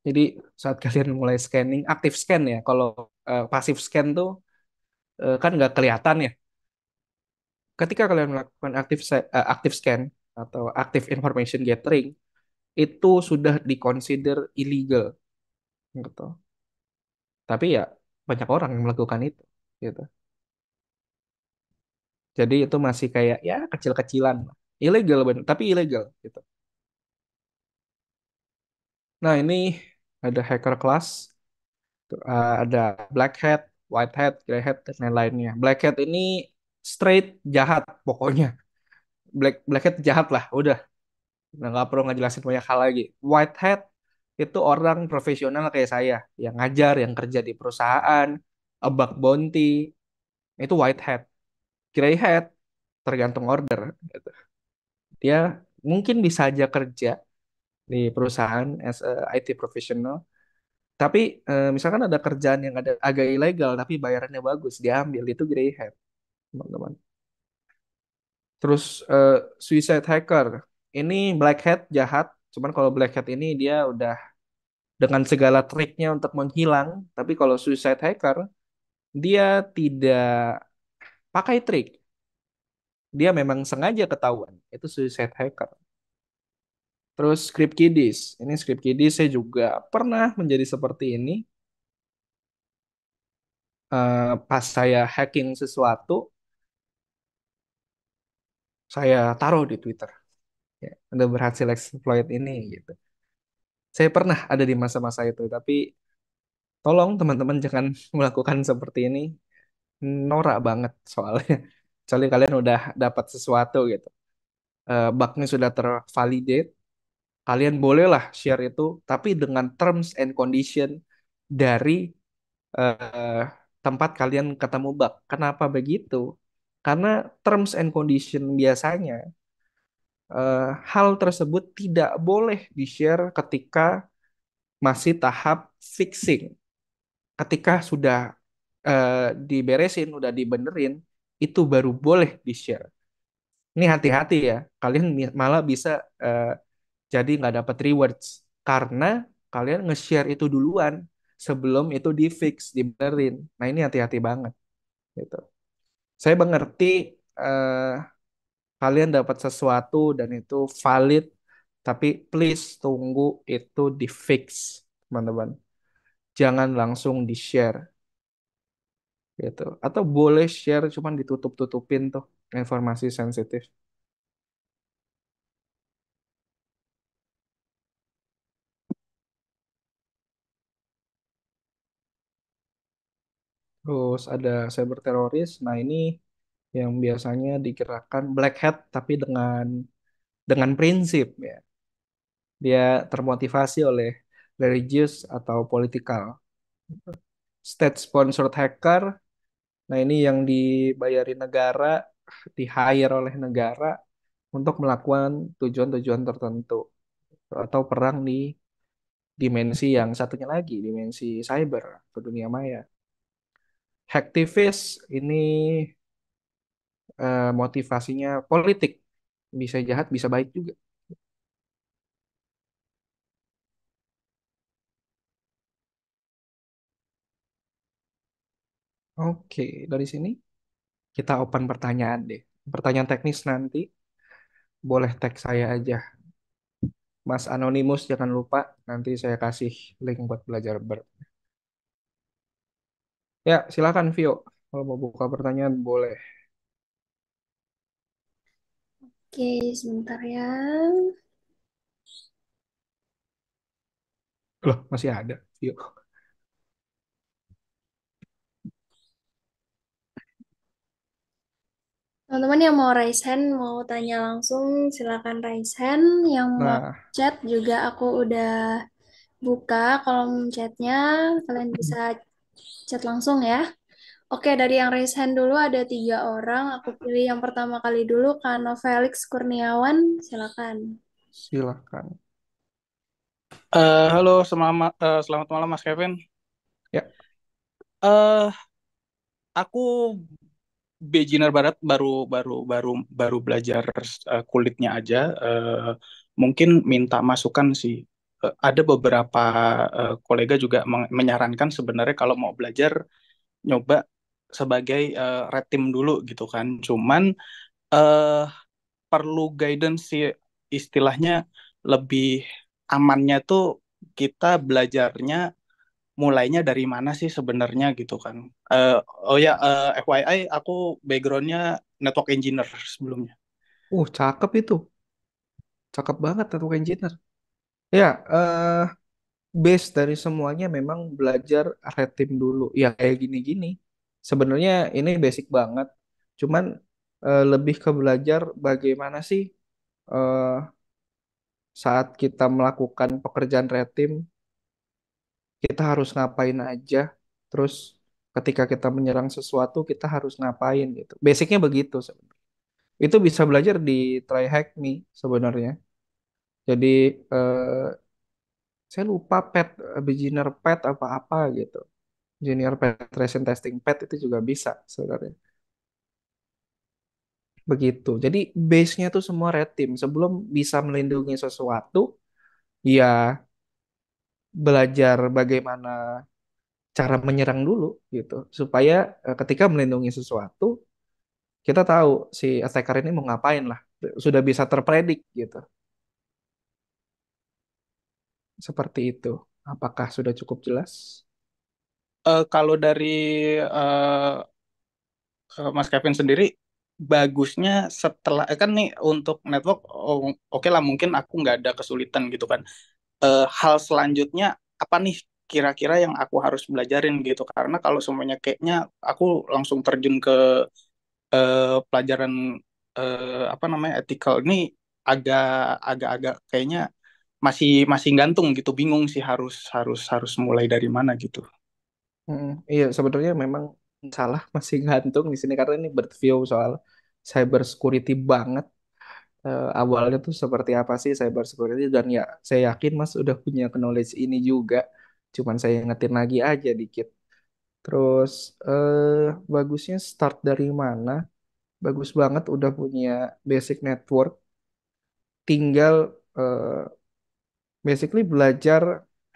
Jadi saat kalian mulai scanning, aktif scan ya. Kalau pasif scan tuh kan nggak kelihatan ya. Ketika kalian melakukan aktif scan atau active information gathering, itu sudah dikonsider illegal gitu. Tapi ya banyak orang yang melakukan itu gitu. Jadi itu masih kayak ya kecil-kecilan. Ilegal bener, tapi ilegal gitu. Nah, ini ada hacker class, ada black hat, white hat, grey hat dan lain-lainnya. Black hat ini straight jahat pokoknya. Black hat jahat lah, udah. Nah, nggak perlu ngejelasin banyak hal lagi. White hat itu orang profesional kayak saya yang ngajar, yang kerja di perusahaan. a bug bounty, itu white hat. Gray hat tergantung order gitu. Dia mungkin bisa aja kerja di perusahaan as a IT professional, tapi misalkan ada kerjaan yang ada agak ilegal tapi bayarannya bagus, diambil itu gray hat, teman-teman. Terus suicide hacker. Ini black hat jahat, cuman kalau black hat ini dia udah dengan segala triknya untuk menghilang, tapi kalau suicide hacker dia tidak pakai trik. Dia memang sengaja ketahuan. Itu suicide hacker. Terus script kiddies. Ini script kiddies saya juga pernah menjadi seperti ini. Pas saya hacking sesuatu, saya taruh di Twitter. Ya, udah berhasil exploit ini gitu. Saya pernah ada di masa-masa itu, tapi tolong teman-teman jangan melakukan seperti ini. Norak banget soalnya. Kecuali kalian udah dapat sesuatu gitu. Bugnya sudah tervalidate, kalian bolehlah share itu, tapi dengan terms and condition dari eh, tempat kalian ketemu bug. Kenapa begitu? Karena terms and condition biasanya hal tersebut tidak boleh di-share ketika masih tahap fixing. Ketika sudah diberesin, udah dibenerin, itu baru boleh di-share. Ini hati-hati ya, kalian malah bisa eh, jadi nggak dapat rewards karena kalian nge-share itu duluan sebelum itu di-fix, dibenerin. Nah ini hati-hati banget gitu. Saya mengerti eh, kalian dapat sesuatu dan itu valid, tapi please tunggu itu di-fix, teman-teman. Jangan langsung di-share gitu. Atau boleh share cuman ditutup-tutupin tuh informasi sensitif. Terus ada cyber teroris. Nah, ini yang biasanya digerakkan black hat tapi dengan prinsip ya. Dia termotivasi oleh religious atau politikal. State sponsored hacker. Nah, ini yang dibayari negara, di hire oleh negara untuk melakukan tujuan-tujuan tertentu atau perang di dimensi yang satunya lagi, dimensi cyber atau dunia maya. Hacktivist ini motivasinya politik, bisa jahat, bisa baik juga. Oke, dari sini kita open pertanyaan deh. Pertanyaan teknis nanti boleh tag saya aja. Mas Anonymous jangan lupa nanti saya kasih link buat belajar ber. Ya, silakan Vio. Kalau mau buka pertanyaan boleh. Oke, sebentar ya. Loh, masih ada Vio. Teman-teman yang mau raise hand, mau tanya langsung, silakan raise hand. Yang mau Nah, chat juga aku udah buka kolom chatnya. Kalian bisa chat langsung ya. Oke, dari yang raise hand dulu ada 3 orang. Aku pilih yang pertama kali dulu, Kano Felix Kurniawan. Silakan. silakan. Halo, selamat malam Mas Kevin. Ya, Eh, aku beginner banget, baru baru baru baru belajar kulitnya aja. Mungkin minta masukan sih. Ada beberapa kolega juga menyarankan sebenarnya kalau mau belajar nyoba sebagai red team dulu gitu kan. Cuman eh, perlu guidance sih, istilahnya lebih amannya tuh kita belajarnya mulainya dari mana sih sebenarnya gitu kan. Eh, oh ya, FYI aku backgroundnya network engineer sebelumnya. cakep itu. Cakep banget network engineer. Ya, base dari semuanya memang belajar red team dulu. Ya kayak gini-gini. Sebenarnya ini basic banget. Cuman lebih ke belajar bagaimana sih eh, saat kita melakukan pekerjaan red team, kita harus ngapain aja. Terus Ketika kita menyerang sesuatu, kita harus ngapain gitu. Basicnya begitu sebenarnya. Itu bisa belajar di Try Hack Me sebenarnya. Jadi eh, saya lupa pet beginner pet apa-apa gitu. Junior penetration testing pet itu juga bisa sebenarnya. Begitu. Jadi base-nya tuh semua red team. Sebelum bisa melindungi sesuatu, ya belajar bagaimana cara menyerang dulu gitu. Supaya ketika melindungi sesuatu, kita tahu si attacker ini mau ngapain lah. Sudah bisa terpredik gitu. Seperti itu. Apakah sudah cukup jelas? Kalau dari eh, Mas Kevin sendiri, bagusnya setelah kan nih untuk network, oke lah mungkin aku nggak ada kesulitan gitu kan. Hal selanjutnya apa nih kira-kira yang aku harus belajarin gitu? Karena kalau semuanya kayaknya aku langsung terjun ke pelajaran apa namanya ethical ini agak agak kayaknya masih masih gantung gitu, bingung sih harus harus harus mulai dari mana gitu. Iya, sebenarnya memang salah masih gantung di sini karena ini berview soal cyber security banget. Awalnya tuh seperti apa sih cyber security dan ya saya yakin Mas udah punya knowledge ini juga. Cuman saya ingetin lagi aja dikit. Terus bagusnya start dari mana? Bagus banget udah punya basic network. Tinggal basically belajar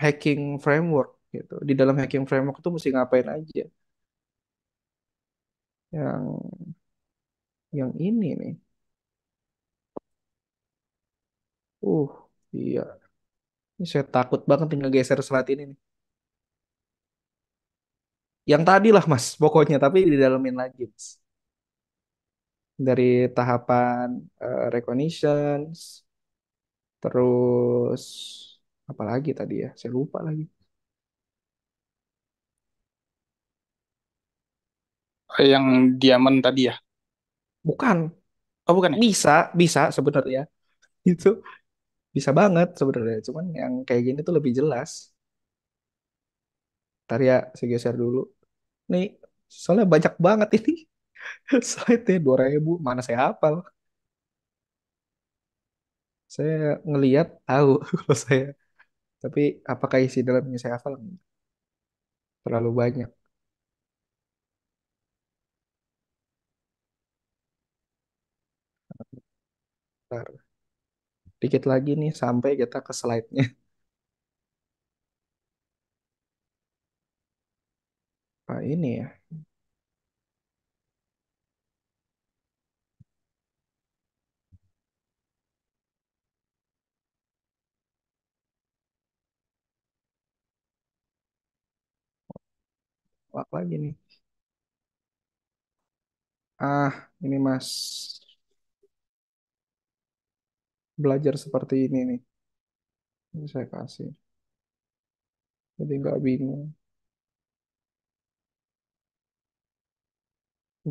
hacking framework gitu. Di dalam hacking framework itu mesti ngapain aja. Yang yang ini nih. Uh, iya. Ini saya takut banget nih ngegeser slide ini nih. Yang tadi lah Mas, pokoknya tapi didalemin lagi Mas. Dari tahapan recognition, terus apa lagi tadi ya? Saya lupa lagi. Yang diamond tadi ya? Bukan, Oh bukan ya? bisa, bisa sebenarnya. Itu bisa banget sebenarnya. Cuman yang kayak gini tuh lebih jelas. Ntar ya, saya geser dulu. Nih, soalnya banyak banget ini. Slide-nya 2000, mana saya hafal. Saya ngeliat tahu kalau saya. Tapi apakah isi dalamnya saya hafal? Terlalu banyak. Ntar, dikit lagi nih sampai kita ke slide-nya. Nah, ini ya. Apa lagi nih? Ini Mas. Belajar seperti ini nih. Ini saya kasih. Jadi nggak bingung.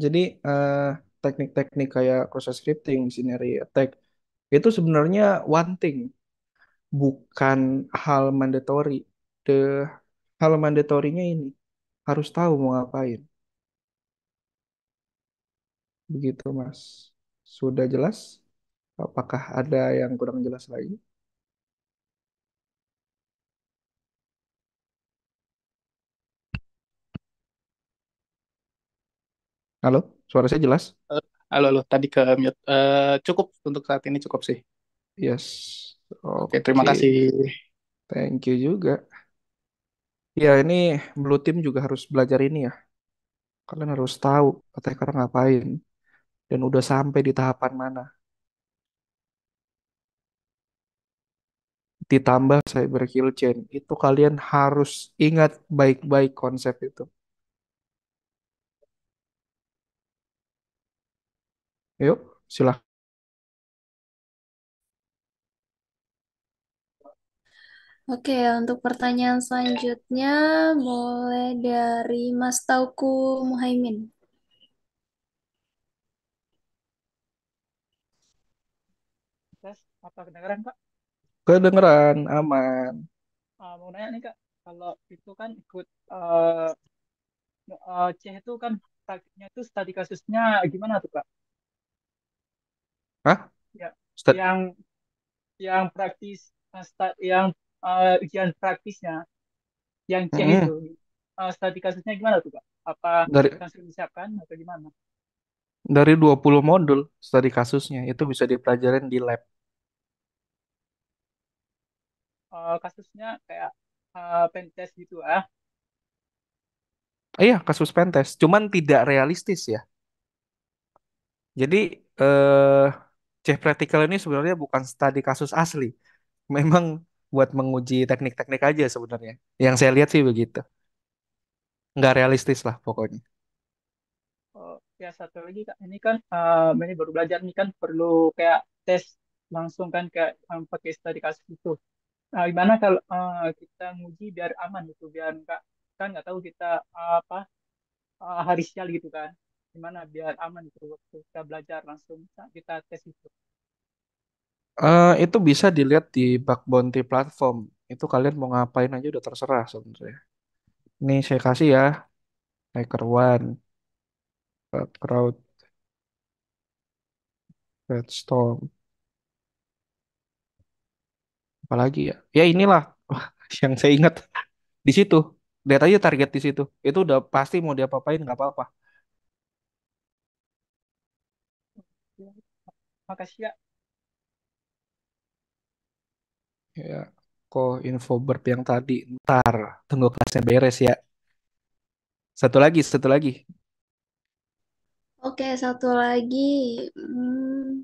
Jadi teknik-teknik kayak process scripting, binary attack, itu sebenarnya one thing, bukan hal mandatory. The hal mandatorinya ini harus tahu mau ngapain. Begitu, Mas. Sudah jelas? Apakah ada yang kurang jelas lagi? Halo, suara saya jelas? Halo, halo, tadi ke mute. Cukup untuk saat ini cukup sih. Yes. Oke, terima Oke, kasih. thank you juga. Ya, ini Blue Team juga harus belajar ini ya. Kalian harus tahu attacker ngapain dan udah sampai di tahapan mana. Ditambah cyber kill chain. Itu kalian harus ingat baik-baik konsep itu. Yuk, silahkan. Oke, untuk pertanyaan selanjutnya boleh dari Mas Tauku Muhaimin. Tes, apa kedengeran Kak? Kedengeran, aman. Mau nanya nih Kak, kalau itu kan ikut C itu kan praktiknya itu studi kasusnya gimana tuh Kak? Hah? Ya, Stat- yang praktis, yang ujian praktisnya, yang C itu, Mm-mm. studi kasusnya gimana tuh Kak? Apa Dari langsung disiapkan atau gimana? dari 20 modul studi kasusnya itu bisa dipelajarin di lab. Kasusnya kayak pentest gitu ah. Iya, kasus pentes, cuman tidak realistis ya. Jadi Chief Practical ini sebenarnya bukan studi kasus asli. Memang buat menguji teknik-teknik aja sebenarnya. Yang saya lihat sih begitu. Nggak realistis lah pokoknya. Oh, ya satu lagi Kak, ini kan ini baru belajar nih kan perlu kayak tes langsung kan kayak pakai studi kasus itu. Gimana kalau kita nguji biar aman gitu, biar nggak kan nggak tahu kita apa hari sial gitu kan. Gimana biar aman gitu waktu kita belajar langsung saat kita tes itu. Itu bisa dilihat di bug bounty platform. Itu kalian mau ngapain aja udah terserah sebenarnya. Ini saya kasih ya, Hacker One, Crowd, Redstorm, apalagi ya. Ya inilah yang saya ingat di situ. Lihat aja target di situ. Itu udah pasti mau diapa-apain nggak apa-apa. Ya, makasih ya. Ya, kok info burp yang tadi. Ntar, tunggu kelasnya beres ya. Satu lagi, satu lagi. Oke, satu lagi. Hmm,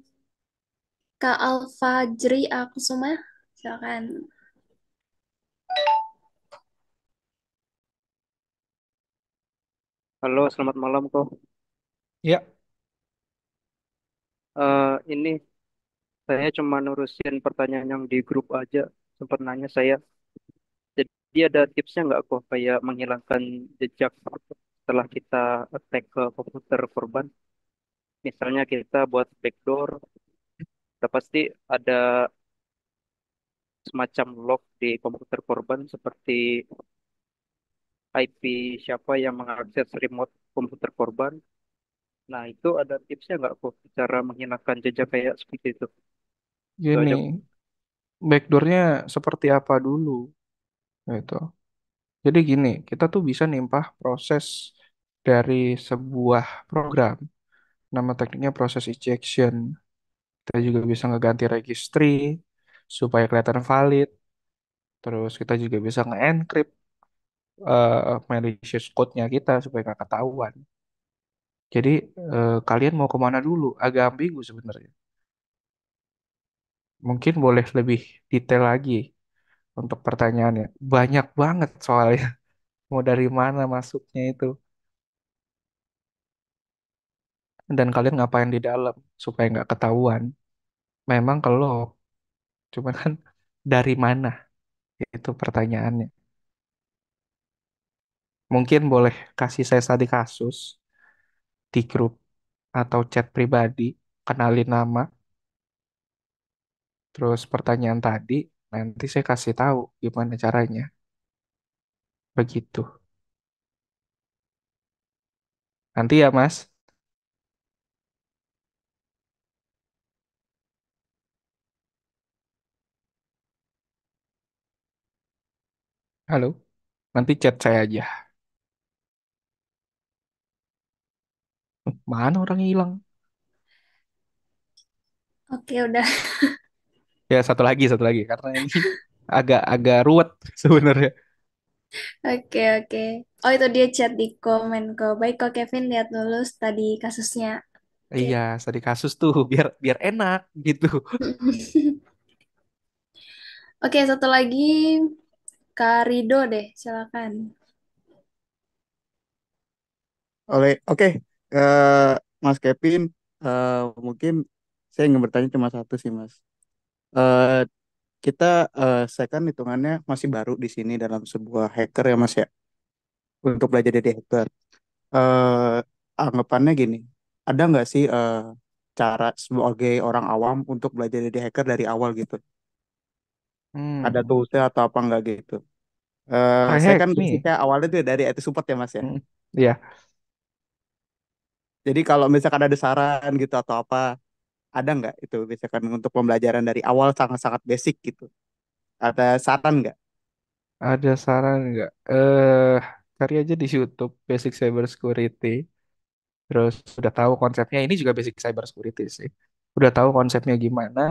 Kak Alfajri Akusuma, silakan. Halo, selamat malam kok. Ya, Ini saya cuma nurusin pertanyaan yang di grup aja. Sempat nanya saya. Jadi ada tipsnya nggak kok kayak menghilangkan jejak setelah kita attack ke komputer korban? Misalnya kita buat backdoor, udah pasti ada semacam log di komputer korban seperti IP siapa yang mengakses remote komputer korban. Nah, itu ada tipsnya nggak kok cara menghilangkan jejak kayak seperti itu? Itu aja. gini. Backdoornya seperti apa dulu? Gitu. Jadi gini, kita tuh bisa nimpah proses dari sebuah program. Nama tekniknya proses ejection. Kita juga bisa ngeganti registry supaya kelihatan valid. Terus kita juga bisa nge-encrypt malicious code-nya kita supaya nggak ketahuan. Jadi kalian mau kemana dulu? Agak ambigu sebenarnya. Mungkin boleh lebih detail lagi untuk pertanyaannya. Banyak banget soalnya. Mau dari mana masuknya itu. Dan kalian ngapain di dalam supaya nggak ketahuan. Memang kalau cuman kan dari mana itu pertanyaannya. Mungkin boleh kasih saya studi kasus di grup atau chat pribadi, kenalin nama, terus pertanyaan tadi, nanti saya kasih tahu gimana caranya. Begitu. Nanti ya, Mas. Halo. Nanti chat saya aja. Mana orang hilang? Oke, udah. Ya, satu lagi karena ini agak ruwet sebenarnya. Oke, oke. Oh, itu dia chat di komen kok. Baik, kok Kevin lihat dulu tadi kasusnya. Oke. Iya, studi kasus tuh biar biar enak gitu. Oke, satu lagi Kak Rido deh, silakan. Oke, eh, Mas Kevin, eh, mungkin saya ingin bertanya cuma satu sih, Mas. Eh, kita, saya kan hitungannya masih baru di sini dalam sebuah hacker ya, Mas ya, untuk belajar jadi hacker. Eh, Anggapannya gini, ada nggak sih cara sebagai orang awam untuk belajar jadi hacker dari awal gitu? Ada Hmm. toolsnya atau apa nggak gitu? Saya kan Kayak nih. basicnya awalnya tuh dari IT support ya, Mas ya. Iya, Jadi kalau misalkan ada saran gitu atau apa, ada nggak itu misalkan untuk pembelajaran dari awal sangat-sangat basic gitu? Ada saran nggak? ada saran nggak? Cari aja di YouTube Basic Cyber Security. Terus udah tahu konsepnya, ini juga basic cyber security sih. Udah tahu konsepnya gimana,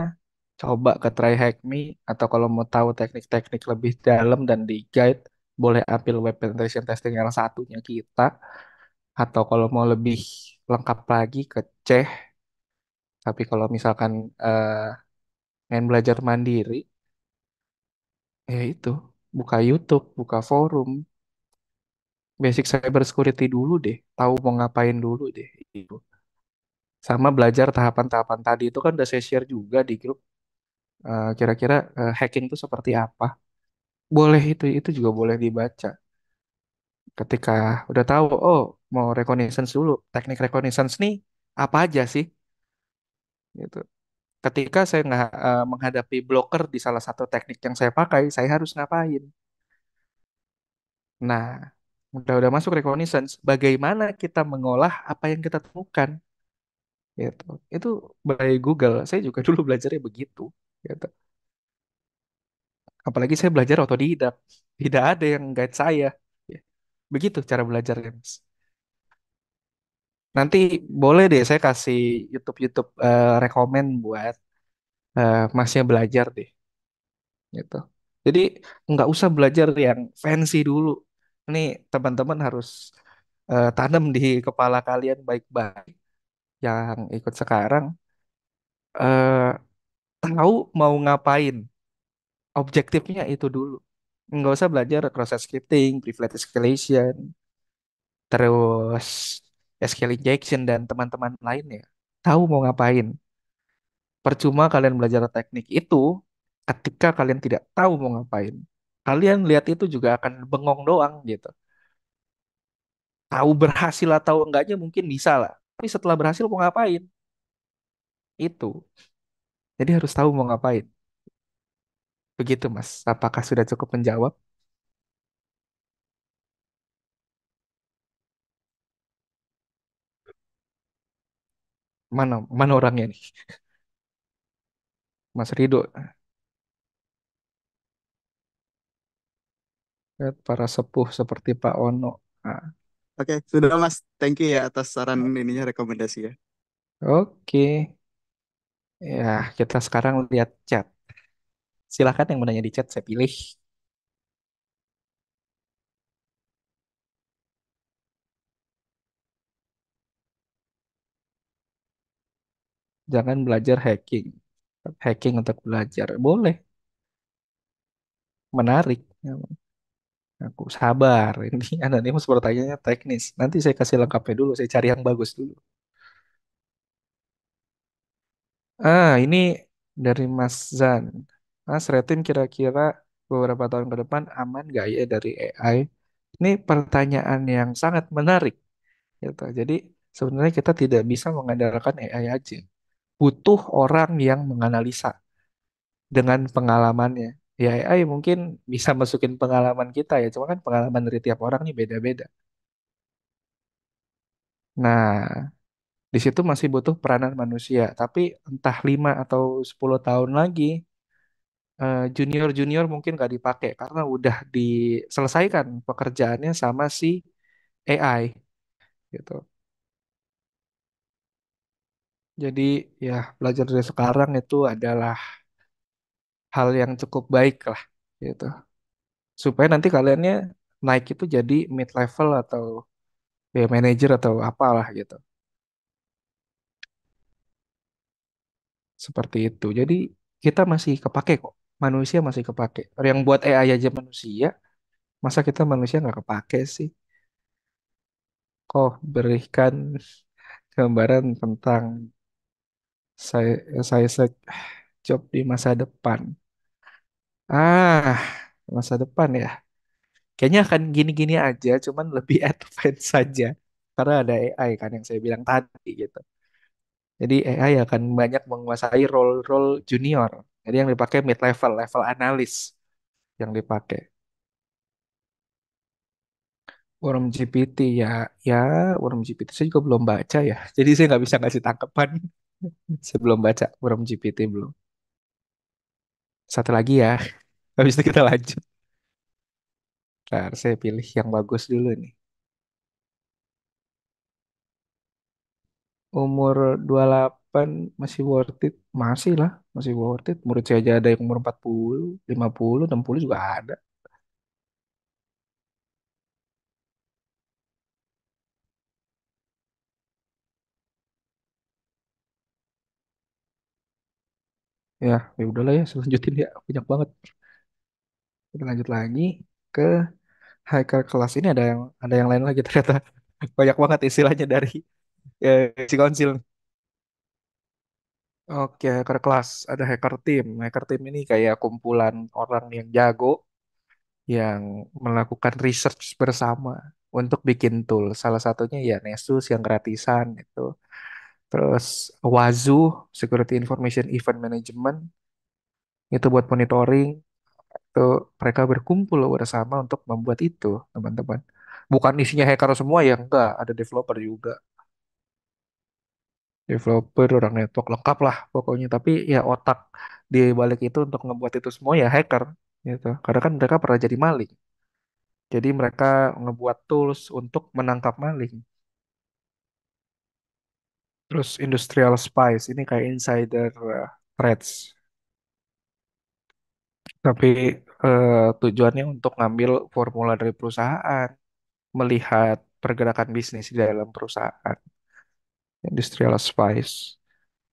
coba ke Try Hack Me, atau kalau mau tahu teknik-teknik lebih dalam dan di guide, boleh ambil web penetration testing yang satunya kita, atau kalau mau lebih lengkap lagi ke Ceh. Tapi kalau misalkan eh pengen belajar mandiri, ya itu, buka YouTube, buka forum, basic cyber security dulu deh, tahu mau ngapain dulu deh. Itu. Sama belajar tahapan-tahapan tadi itu kan udah saya share juga di grup. Kira-kira hacking itu seperti apa? Boleh itu juga boleh dibaca. Ketika udah tahu, oh mau reconnaissance dulu, teknik reconnaissance nih apa aja sih? Gitu. Ketika saya nggak menghadapi blocker di salah satu teknik yang saya pakai, saya harus ngapain? Nah, udah masuk reconnaissance, bagaimana kita mengolah apa yang kita temukan? Gitu. Itu by Google. Saya juga dulu belajarnya begitu. Gitu. Apalagi saya belajar otodidak. Tidak ada yang guide saya. Ya, begitu cara belajarnya, Mas. Nanti boleh deh saya kasih YouTube-YouTube rekomen buat Masnya belajar deh, gitu. Jadi nggak usah belajar yang fancy dulu. Ini teman-teman harus tanam di kepala kalian baik-baik yang ikut sekarang. eh Tahu mau ngapain, objektifnya itu dulu. Nggak usah belajar cross scripting, privilege escalation, terus SQL injection dan teman-teman lainnya. Tahu mau ngapain. Percuma kalian belajar teknik itu ketika kalian tidak tahu mau ngapain. Kalian lihat itu juga akan bengong doang gitu. Tahu berhasil atau enggaknya mungkin bisa lah. Tapi setelah berhasil mau ngapain? Itu. Jadi harus tahu mau ngapain. Begitu Mas. Apakah sudah cukup menjawab? Mana mana orangnya nih? Mas Rido. Lihat para sepuh seperti Pak Ono. Ah, Oke, sudah Mas. Thank you ya atas saran ininya rekomendasi ya. oke. Ya, kita sekarang lihat chat. Silakan yang menanya di chat saya pilih. Jangan belajar hacking. Hacking untuk belajar. Boleh. Menarik. Aku sabar. Ini anonimus pertanyaannya teknis. Nanti saya kasih lengkapnya dulu. Saya cari yang bagus dulu. Ini dari Mas Zan. Mas Retin kira-kira beberapa tahun ke depan aman gak ya dari AI? Ini pertanyaan yang sangat menarik. Gitu. Jadi sebenarnya kita tidak bisa mengandalkan AI aja. Butuh orang yang menganalisa dengan pengalamannya. Ya AI mungkin bisa masukin pengalaman kita ya. Cuma kan pengalaman dari tiap orang nih beda-beda. Nah, di situ masih butuh peranan manusia, tapi entah 5 atau 10 tahun lagi, junior-junior mungkin gak dipakai karena udah diselesaikan pekerjaannya sama si AI gitu. Jadi ya belajar dari sekarang itu adalah hal yang cukup baik lah gitu. Supaya nanti kaliannya naik itu jadi mid level atau ya manager atau apalah gitu. Seperti itu. Jadi kita masih kepake kok. Manusia masih kepake. Yang buat AI aja manusia, masa kita manusia nggak kepake sih? Kok berikan gambaran tentang saya job di masa depan. Ah, masa depan ya. Kayaknya akan gini-gini aja, cuman lebih advance saja. Karena ada AI kan yang saya bilang tadi gitu. Jadi AI akan banyak menguasai role-role junior. Jadi yang dipakai mid level, level analis yang dipakai. Worm GPT ya, ya Worm GPT saya juga belum baca ya. Jadi saya nggak bisa ngasih tanggapan. Saya belum baca Worm GPT belum. Satu lagi ya. Habis itu kita lanjut. Ntar saya pilih yang bagus dulu nih. Umur 28 masih worth it? Masih lah, masih worth it. Menurut saya aja ada yang umur 40, 50, 60 juga ada. Ya, ya udahlah ya, selanjutin ya. Banyak banget. Kita lanjut lagi ke hacker kelas ini ada yang lain lagi ternyata. Banyak banget istilahnya dari si konsil. Oke, hacker kelas. Ada hacker team. Hacker team ini kayak kumpulan orang yang jago yang melakukan research bersama untuk bikin tool. Salah satunya ya Nessus yang gratisan itu. Terus Wazoo, Security Information Event Management, itu buat monitoring. Itu mereka berkumpul bersama untuk membuat itu, teman-teman. Bukan isinya hacker semua ya, enggak. Ada developer juga. Developer, orang network, lengkap lah pokoknya. Tapi ya otak di balik itu untuk ngebuat itu semua ya hacker. Gitu. Karena kan mereka pernah jadi maling. Jadi mereka ngebuat tools untuk menangkap maling. Terus industrial spies, ini kayak insider threats. Tapi tujuannya untuk ngambil formula dari perusahaan, melihat pergerakan bisnis di dalam perusahaan. Industrial spies.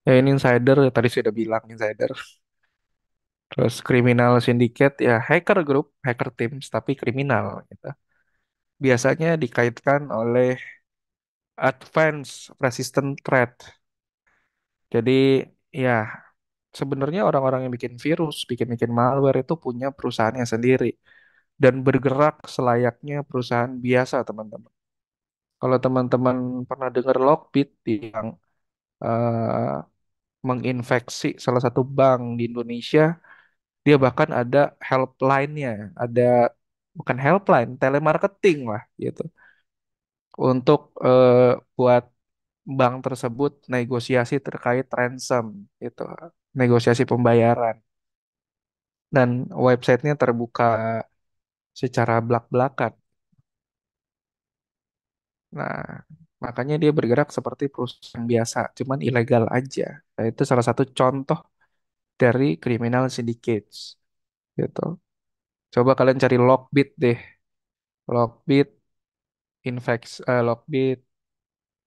Ya ini insider, tadi sudah bilang insider. Terus criminal syndicate, ya hacker group, hacker teams, tapi kriminal gitu. Biasanya dikaitkan oleh advanced persistent threat. Jadi ya sebenarnya orang-orang yang bikin virus, bikin-bikin malware itu punya perusahaannya sendiri dan bergerak selayaknya perusahaan biasa, teman-teman. Kalau teman-teman pernah dengar Lockbit yang eh, menginfeksi salah satu bank di Indonesia, dia bahkan ada helpline-nya, ada bukan helpline, telemarketing lah gitu untuk buat bank tersebut negosiasi terkait ransom gitu, negosiasi pembayaran dan websitenya terbuka secara belak-belakan. Nah, makanya dia bergerak seperti perusahaan biasa, cuman ilegal aja. Nah, itu salah satu contoh dari criminal syndicates gitu. Coba kalian cari Lockbit deh. Lockbit, Lockbit,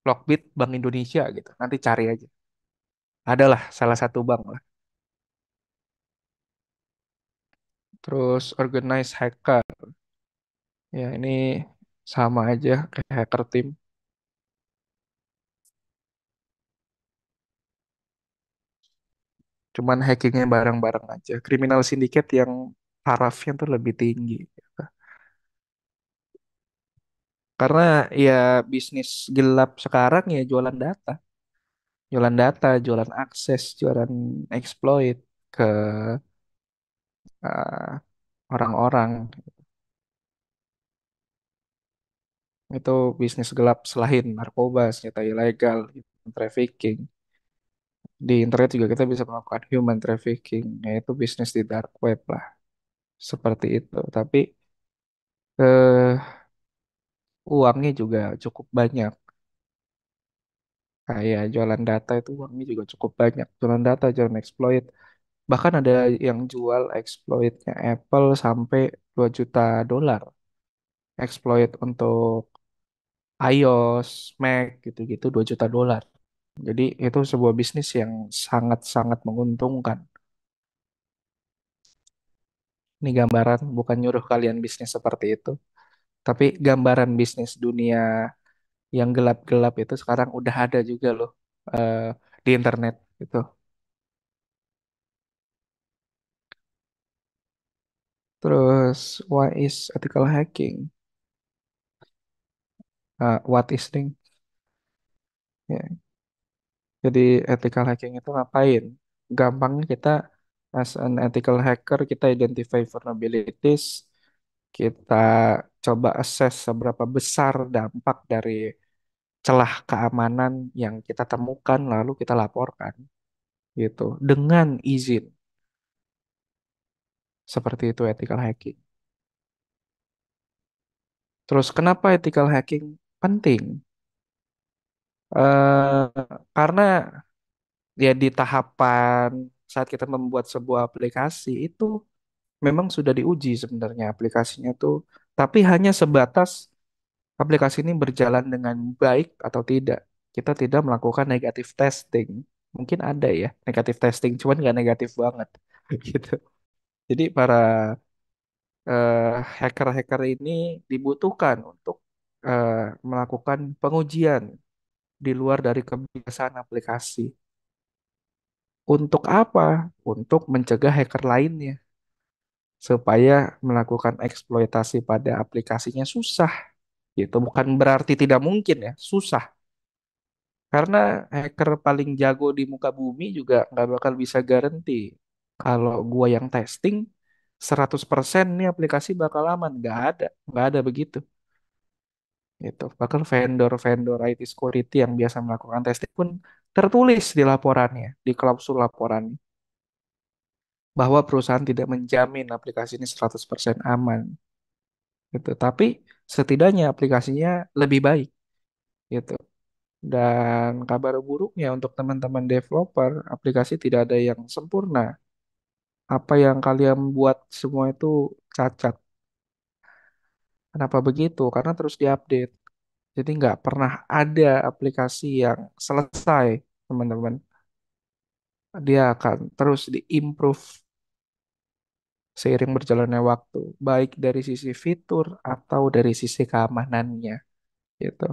Lockbit Bank Indonesia gitu. Nanti cari aja. Adalah salah satu bank lah. Terus organized hacker. Ya ini sama aja kayak hacker team. Cuman hackingnya bareng-bareng aja. Criminal syndicate yang tarafnya tuh lebih tinggi, gitu. Karena ya bisnis gelap sekarang ya jualan data. Jualan data, jualan akses, jualan exploit ke uh, orang-orang. Itu bisnis gelap selain narkoba, senjata ilegal, trafficking. Di internet juga kita bisa melakukan human trafficking, yaitu bisnis di dark web lah. Seperti itu. Tapi uangnya juga cukup banyak. Kayak jualan data itu uangnya juga cukup banyak. Jualan data, jualan exploit. Bahkan ada yang jual exploitnya Apple sampai 2 juta dolar. Exploit untuk iOS, Mac gitu-gitu 2 juta dolar. Jadi itu sebuah bisnis yang sangat-sangat menguntungkan. Ini gambaran bukan nyuruh kalian bisnis seperti itu, tapi gambaran bisnis dunia yang gelap-gelap itu sekarang udah ada juga loh eh, di internet gitu. Terus what is ethical hacking? What is thing? Ya, jadi ethical hacking itu ngapain? Gampangnya kita as an ethical hacker kita identify vulnerabilities Kita coba assess seberapa besar dampak dari celah keamanan yang kita temukan, lalu kita laporkan gitu dengan izin. Seperti itu ethical hacking. Terus kenapa ethical hacking penting? Karena ya di tahapan saat kita membuat sebuah aplikasi itu memang sudah diuji sebenarnya aplikasinya tuh, tapi hanya sebatas aplikasi ini berjalan dengan baik atau tidak. Kita tidak melakukan negatif testing. Mungkin ada ya negatif testing, cuman nggak negatif banget gitu. Jadi para eh, hacker-hacker ini dibutuhkan untuk eh, melakukan pengujian di luar dari kebiasaan aplikasi. Untuk apa? Untuk mencegah hacker lainnya supaya melakukan eksploitasi pada aplikasinya susah gitu. Bukan berarti tidak mungkin ya, susah. Karena hacker paling jago di muka bumi juga nggak bakal bisa garansi. Kalau gua yang testing 100% nih aplikasi bakal aman. Nggak ada begitu. Gitu. Bahkan vendor-vendor IT security yang biasa melakukan testing pun tertulis di laporannya, di klausul laporannya, bahwa perusahaan tidak menjamin aplikasi ini 100% aman. Gitu. Tapi setidaknya aplikasinya lebih baik. Gitu. Dan kabar buruknya untuk teman-teman developer, aplikasi tidak ada yang sempurna. Apa yang kalian buat semua itu cacat. Kenapa begitu? Karena terus diupdate. Jadi nggak pernah ada aplikasi yang selesai, teman-teman. Dia akan terus diimprove seiring berjalannya waktu, baik dari sisi fitur atau dari sisi keamanannya, gitu.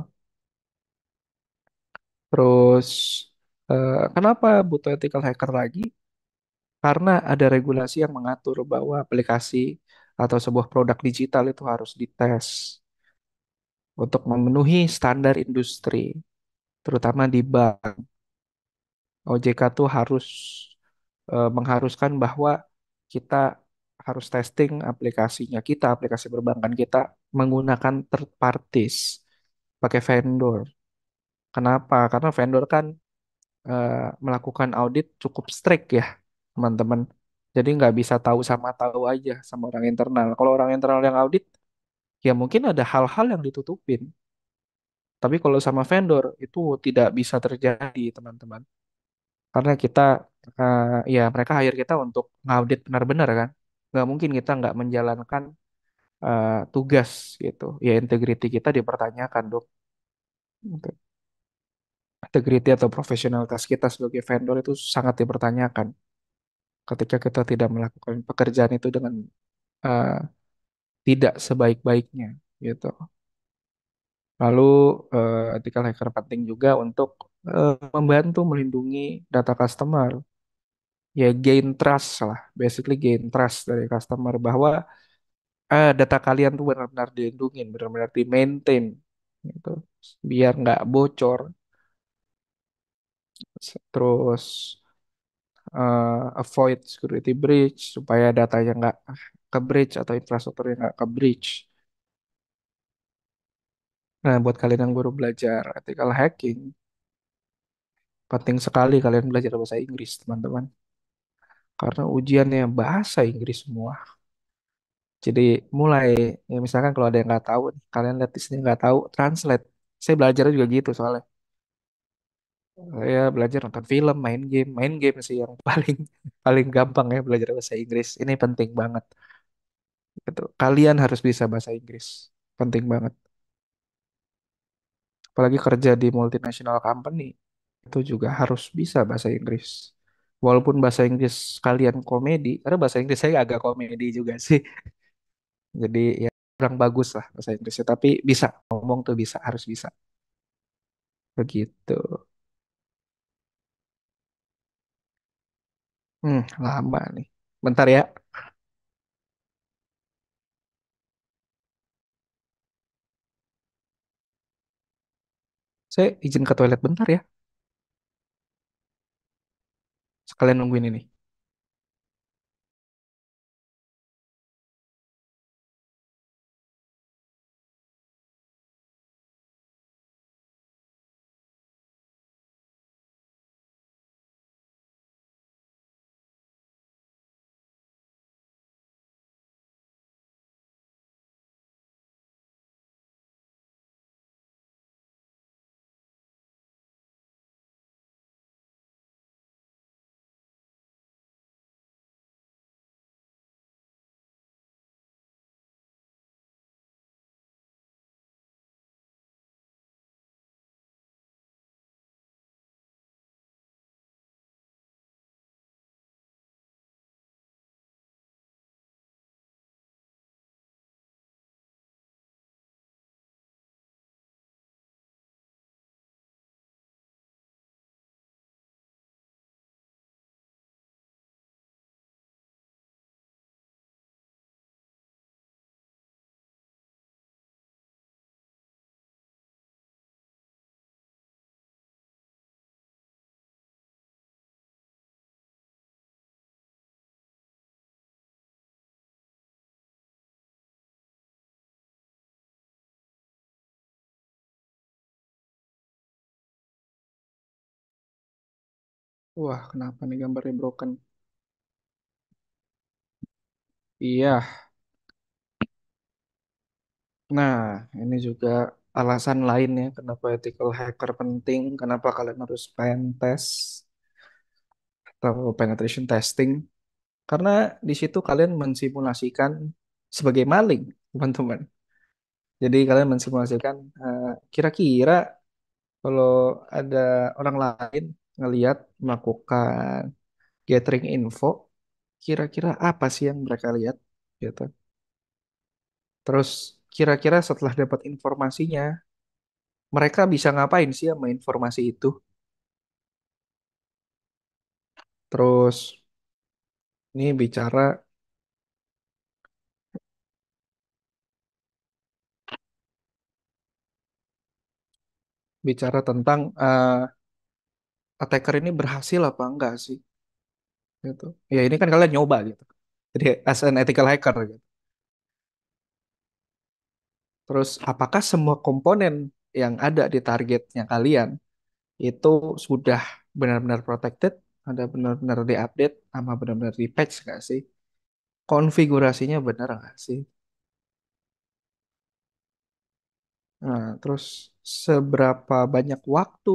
Terus, kenapa butuh ethical hacker lagi? Karena ada regulasi yang mengatur bahwa aplikasi atau sebuah produk digital itu harus dites untuk memenuhi standar industri, terutama di bank. OJK tuh harus mengharuskan bahwa kita harus testing aplikasinya kita, aplikasi perbankan kita menggunakan third parties, pakai vendor. Kenapa? Karena vendor kan eh, melakukan audit cukup strict ya, teman-teman. Jadi nggak bisa tahu sama tahu aja sama orang internal. Kalau orang internal yang audit, ya mungkin ada hal-hal yang ditutupin. Tapi kalau sama vendor itu tidak bisa terjadi, teman-teman. Karena kita, ya mereka hire kita untuk ngaudit benar-benar kan. Nggak mungkin kita nggak menjalankan tugas gitu. Ya integriti kita dipertanyakan dong. Gitu. Integriti atau profesionalitas kita sebagai vendor itu sangat dipertanyakan ketika kita tidak melakukan pekerjaan itu dengan eh, tidak sebaik-baiknya gitu. Lalu ethical hacker penting juga untuk membantu melindungi data customer. Ya gain trust lah, basically gain trust dari customer bahwa data kalian tuh benar-benar dilindungi, benar-benar di maintain gitu, biar nggak bocor. Terus avoid security breach supaya datanya nggak ke breach atau infrastrukturnya nggak ke breach. Nah, buat kalian yang baru belajar ethical hacking, penting sekali kalian belajar bahasa Inggris, teman-teman. Karena ujiannya bahasa Inggris semua. Jadi mulai, ya misalkan kalau ada yang nggak tahu, nih, kalian lihat di sini nggak tahu, translate. Saya belajar juga gitu soalnya. Saya belajar nonton film, main game sih yang paling paling gampang ya belajar bahasa Inggris. Ini penting banget. Gitu. Kalian harus bisa bahasa Inggris, penting banget. Apalagi kerja di multinational company, itu juga harus bisa bahasa Inggris. Walaupun bahasa Inggris kalian komedi, karena bahasa Inggris saya agak komedi juga sih. Jadi ya kurang bagus lah bahasa Inggrisnya, tapi bisa ngomong tuh bisa, harus bisa. Begitu. Lama nih. Bentar ya, saya izin ke toilet bentar ya. Sekalian nungguin ini. Wah, kenapa nih gambarnya broken? Iya. Nah, ini juga alasan lain ya kenapa ethical hacker penting, kenapa kalian harus pen test atau penetration testing. Karena di situ kalian mensimulasikan sebagai maling, teman-teman. Jadi kalian mensimulasikan kira-kira kalau ada orang lain ngelihat melakukan gathering info, kira-kira apa sih yang mereka lihat gitu. Terus kira-kira setelah dapat informasinya, mereka bisa ngapain sih sama informasi itu? Terus ini bicara tentang attacker ini berhasil apa enggak sih gitu. Ya ini kan kalian nyoba gitu. Jadi as an ethical hacker gitu. Terus apakah semua komponen yang ada di targetnya kalian itu sudah benar-benar protected, ada benar-benar diupdate, sama benar-benar di patch nggak sih? Konfigurasinya benar nggak sih? Nah, terus seberapa banyak waktu,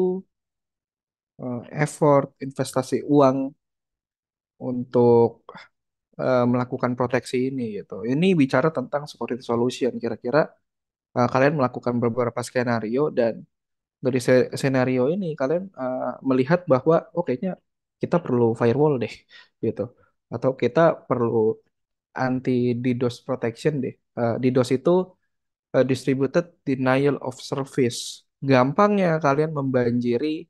effort, investasi uang untuk melakukan proteksi ini gitu. Ini bicara tentang security solution. Kira-kira kalian melakukan beberapa skenario dan dari skenario ini kalian melihat bahwa oh kayaknya kita perlu firewall deh gitu. Atau kita perlu anti DDoS protection deh. DDoS itu distributed denial of service. Gampangnya kalian membanjiri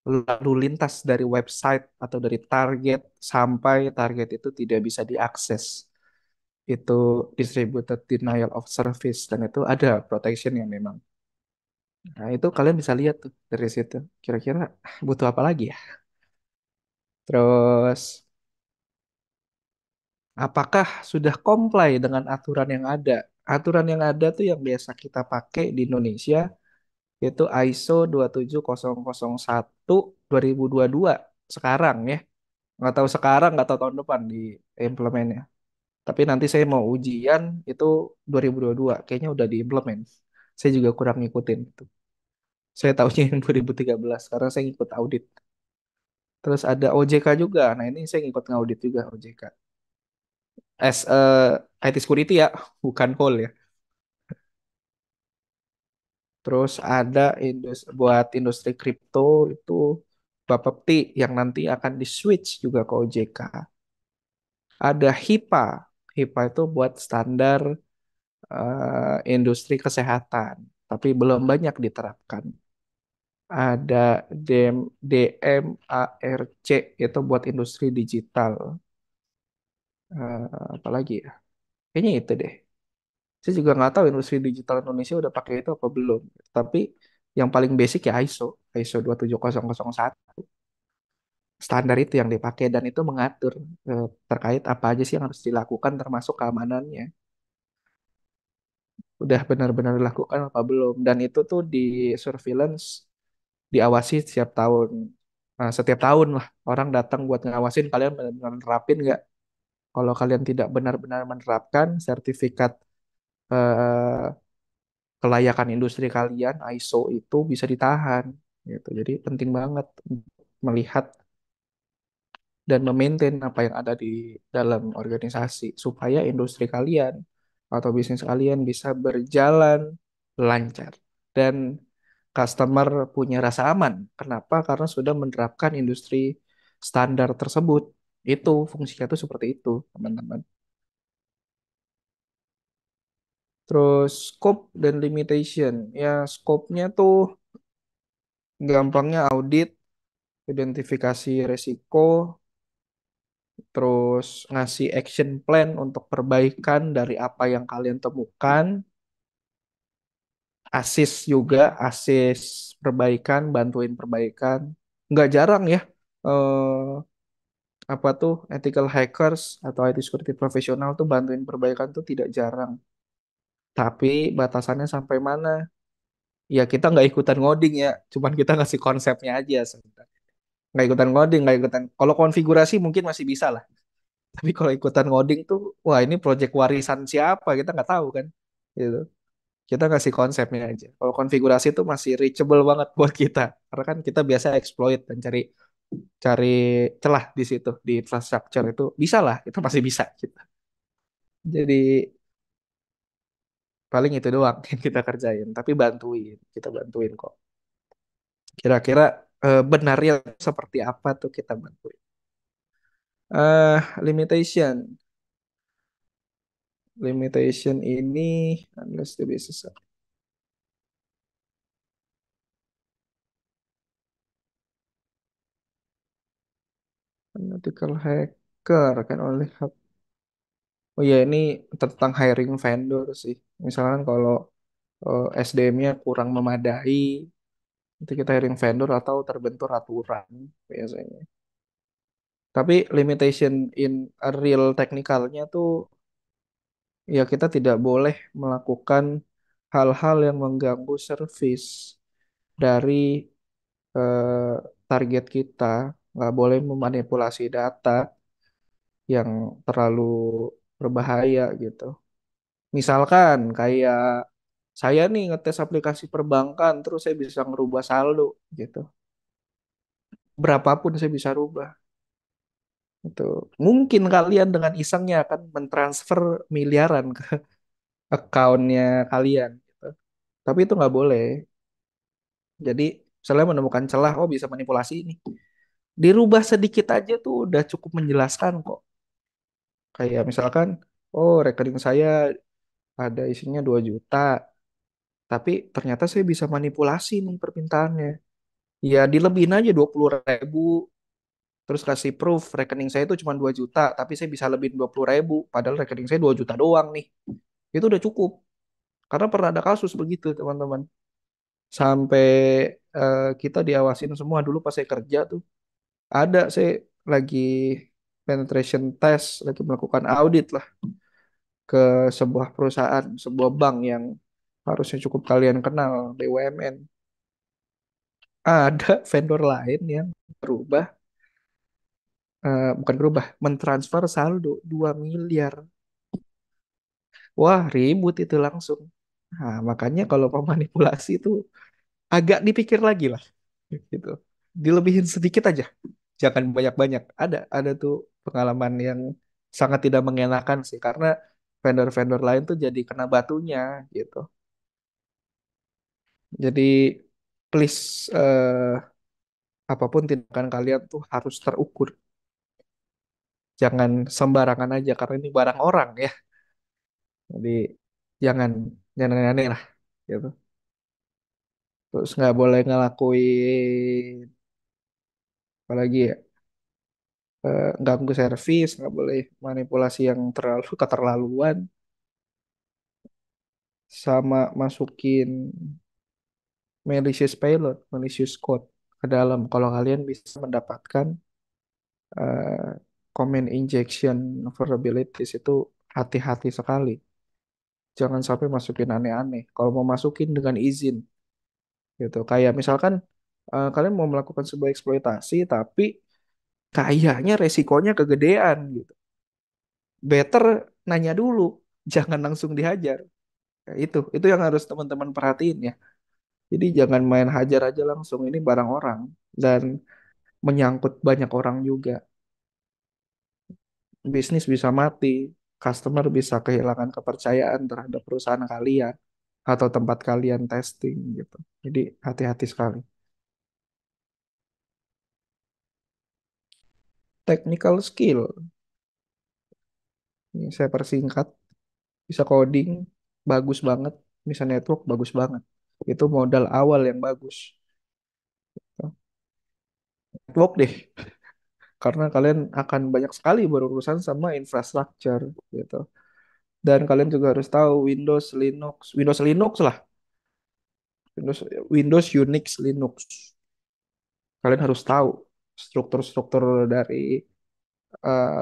lalu lintas dari website atau dari target sampai target itu tidak bisa diakses. Itu distributed denial of service dan itu ada protection yang memang. Nah, itu kalian bisa lihat tuh dari situ. Kira-kira butuh apa lagi ya? Terus apakah sudah comply dengan aturan yang ada? Aturan yang ada tuh yang biasa kita pakai di Indonesia itu ISO 27001 2022 sekarang ya. Nggak tahu sekarang, nggak tahu tahun depan di implementnya. Tapi nanti saya mau ujian itu 2022, kayaknya udah diimplement. Saya juga kurang ngikutin itu. Saya tahunya yang 2013 karena saya ngikut audit. Terus ada OJK juga. Nah, ini saya ngikut ngaudit juga OJK. As IT security ya, bukan call ya. Terus ada buat industri kripto itu Bapepti yang nanti akan di-switch juga ke OJK. Ada HIPAA. HIPAA itu buat standar industri kesehatan, tapi belum banyak diterapkan. Ada DMARC itu buat industri digital. Apalagi ya? Kayaknya itu deh. Saya juga nggak tahu industri digital Indonesia udah pakai itu apa belum. Tapi yang paling basic ya ISO 27001. Standar itu yang dipakai dan itu mengatur terkait apa aja sih yang harus dilakukan termasuk keamanannya. Udah benar-benar dilakukan apa belum. Dan itu tuh di surveillance diawasi setiap tahun. Nah, setiap tahun lah orang datang buat ngawasin kalian benar-benar nerapin nggak. Kalau kalian tidak benar-benar menerapkan sertifikat eh, kelayakan industri kalian ISO itu bisa ditahan gitu. Jadi penting banget melihat dan memaintain apa yang ada di dalam organisasi supaya industri kalian atau bisnis kalian bisa berjalan lancar dan customer punya rasa aman. Kenapa? Karena sudah menerapkan industri standar tersebut. Itu fungsinya tuh seperti itu, teman-teman. Terus scope dan limitation. Ya, scope-nya tuh gampangnya audit, identifikasi resiko, terus ngasih action plan untuk perbaikan dari apa yang kalian temukan, assist juga, assist perbaikan, bantuin perbaikan. Nggak jarang ya, apa tuh ethical hackers atau IT security profesional tuh bantuin perbaikan tuh tidak jarang. Tapi batasannya sampai mana? Ya kita nggak ikutan ngoding ya, cuman kita ngasih konsepnya aja sebentar. nggak ikutan ngoding, nggak ikutan. Kalau konfigurasi mungkin masih bisa lah. Tapi kalau ikutan ngoding tuh, wah ini project warisan siapa kita nggak tahu kan. Gitu. Kita ngasih konsepnya aja. Kalau konfigurasi itu masih reachable banget buat kita, karena kan kita biasa exploit dan cari cari celah di situ di infrastructure itu bisa lah, itu masih bisa kita. Jadi paling itu doang yang kita kerjain, tapi bantuin, kita bantuin kok. Kira-kira benarnya seperti apa tuh kita bantuin. Limitation. Limitation ini unless the basis of unethical hacker can only have. Oh ya ini tentang hiring vendor sih. Misalkan kalau SDM-nya kurang memadai, itu kita hiring vendor atau terbentur aturan biasanya. Tapi limitation in a real technicalnya tuh ya kita tidak boleh melakukan hal-hal yang mengganggu service dari eh, target kita, nggak boleh memanipulasi data yang terlalu berbahaya gitu. Misalkan kayak saya nih ngetes aplikasi perbankan, terus saya bisa ngerubah saldo gitu. Berapapun saya bisa rubah. Itu mungkin kalian dengan isengnya akan mentransfer miliaran ke akunnya kalian. Gitu. Tapi itu nggak boleh. Jadi misalnya menemukan celah, oh bisa manipulasi ini. Dirubah sedikit aja tuh udah cukup menjelaskan kok. Kayak misalkan, oh rekening saya ada isinya 2 juta, tapi ternyata saya bisa manipulasi nih permintaannya. Ya dilebihin aja 20.000, terus kasih proof rekening saya itu cuma 2 juta, tapi saya bisa lebihin 20.000, padahal rekening saya 2 juta doang nih. Itu udah cukup. Karena pernah ada kasus begitu teman-teman. Sampai kita diawasin semua dulu pas saya kerja tuh. Ada saya lagi penetration test, lagi melakukan audit lah ke sebuah perusahaan, sebuah bank yang harusnya cukup kalian kenal, BUMN. Ada vendor lain yang berubah, bukan berubah, mentransfer saldo 2 miliar. Wah, ribut itu langsung. Nah, makanya kalau mau manipulasi itu agak dipikir lagi lah, gitu. Dilebihin sedikit aja, jangan banyak-banyak. Ada tuh pengalaman yang sangat tidak mengenakan sih, karena vendor-vendor lain tuh jadi kena batunya, gitu. Jadi please apapun tindakan kalian tuh harus terukur. Jangan sembarangan aja karena ini barang orang ya. Jadi jangan jangan aneh-aneh lah gitu. Terus nggak boleh ngelakuin apalagi ya ganggu servis, nggak boleh manipulasi yang terlalu keterlaluan, sama masukin malicious payload, malicious code ke dalam. Kalau kalian bisa mendapatkan eh, command injection vulnerabilities itu hati-hati sekali. Jangan sampai masukin aneh-aneh. Kalau mau masukin dengan izin gitu. Kayak misalkan kalian mau melakukan sebuah eksploitasi tapi kayaknya resikonya kegedean gitu. Better nanya dulu, jangan langsung dihajar. Nah, itu yang harus teman-teman perhatiin ya. Jadi jangan main hajar aja langsung, ini barang orang dan menyangkut banyak orang juga. Bisnis bisa mati, customer bisa kehilangan kepercayaan terhadap perusahaan kalian atau tempat kalian testing gitu. Jadi hati-hati sekali. Technical skill, ini saya persingkat, bisa coding, bagus banget, bisa network, bagus banget. Itu modal awal yang bagus. Network deh, karena kalian akan banyak sekali berurusan sama infrastructure gitu. Dan kalian juga harus tahu Windows Linux lah, Windows Unix Linux. Kalian harus tahu struktur-struktur dari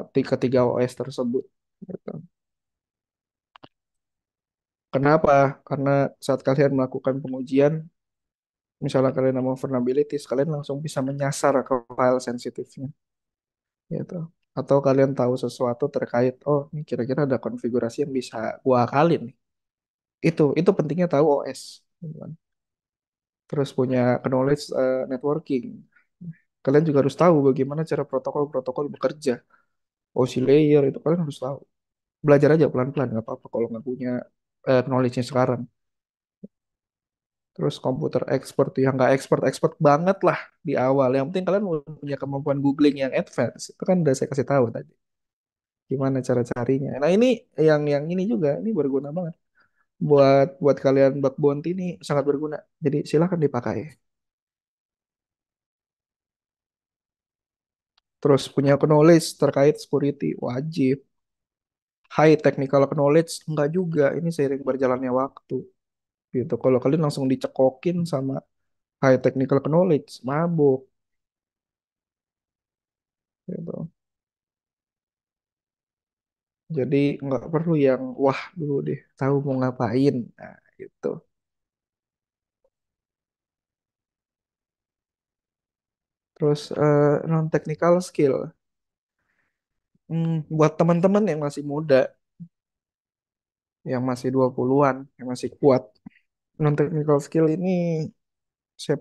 ketiga OS tersebut. Gitu. Kenapa? Karena saat kalian melakukan pengujian, Misalnya kalian mau vulnerabilities, kalian langsung bisa menyasar ke file sensitifnya, gitu. Atau kalian tahu sesuatu terkait, oh ini kira-kira ada konfigurasi yang bisa gua akalin nih. Itu pentingnya tahu OS, gitu kan. Terus punya knowledge networking. Kalian juga harus tahu bagaimana cara protokol-protokol bekerja. OC layer itu kalian harus tahu. Belajar aja pelan-pelan, nggak apa-apa kalau nggak punya knowledge-nya sekarang. Terus komputer expert yang nggak expert-expert banget lah di awal. Yang penting kalian punya kemampuan googling yang advance. Itu kan udah saya kasih tahu tadi. Gimana cara carinya. Nah ini yang ini juga ini berguna banget. Buat kalian bug bounty ini sangat berguna. Jadi silahkan dipakai. Terus punya knowledge terkait security wajib. High technical knowledge enggak juga. Ini seiring berjalannya waktu. Gitu. Kalau kalian langsung dicekokin sama high technical knowledge, mabuk. Gitu. Jadi nggak perlu yang wah dulu deh tahu mau ngapain. Nah, gitu. Terus non technical skill. Buat teman-teman yang masih muda, yang masih 20-an, yang masih kuat. Non technical skill ini saya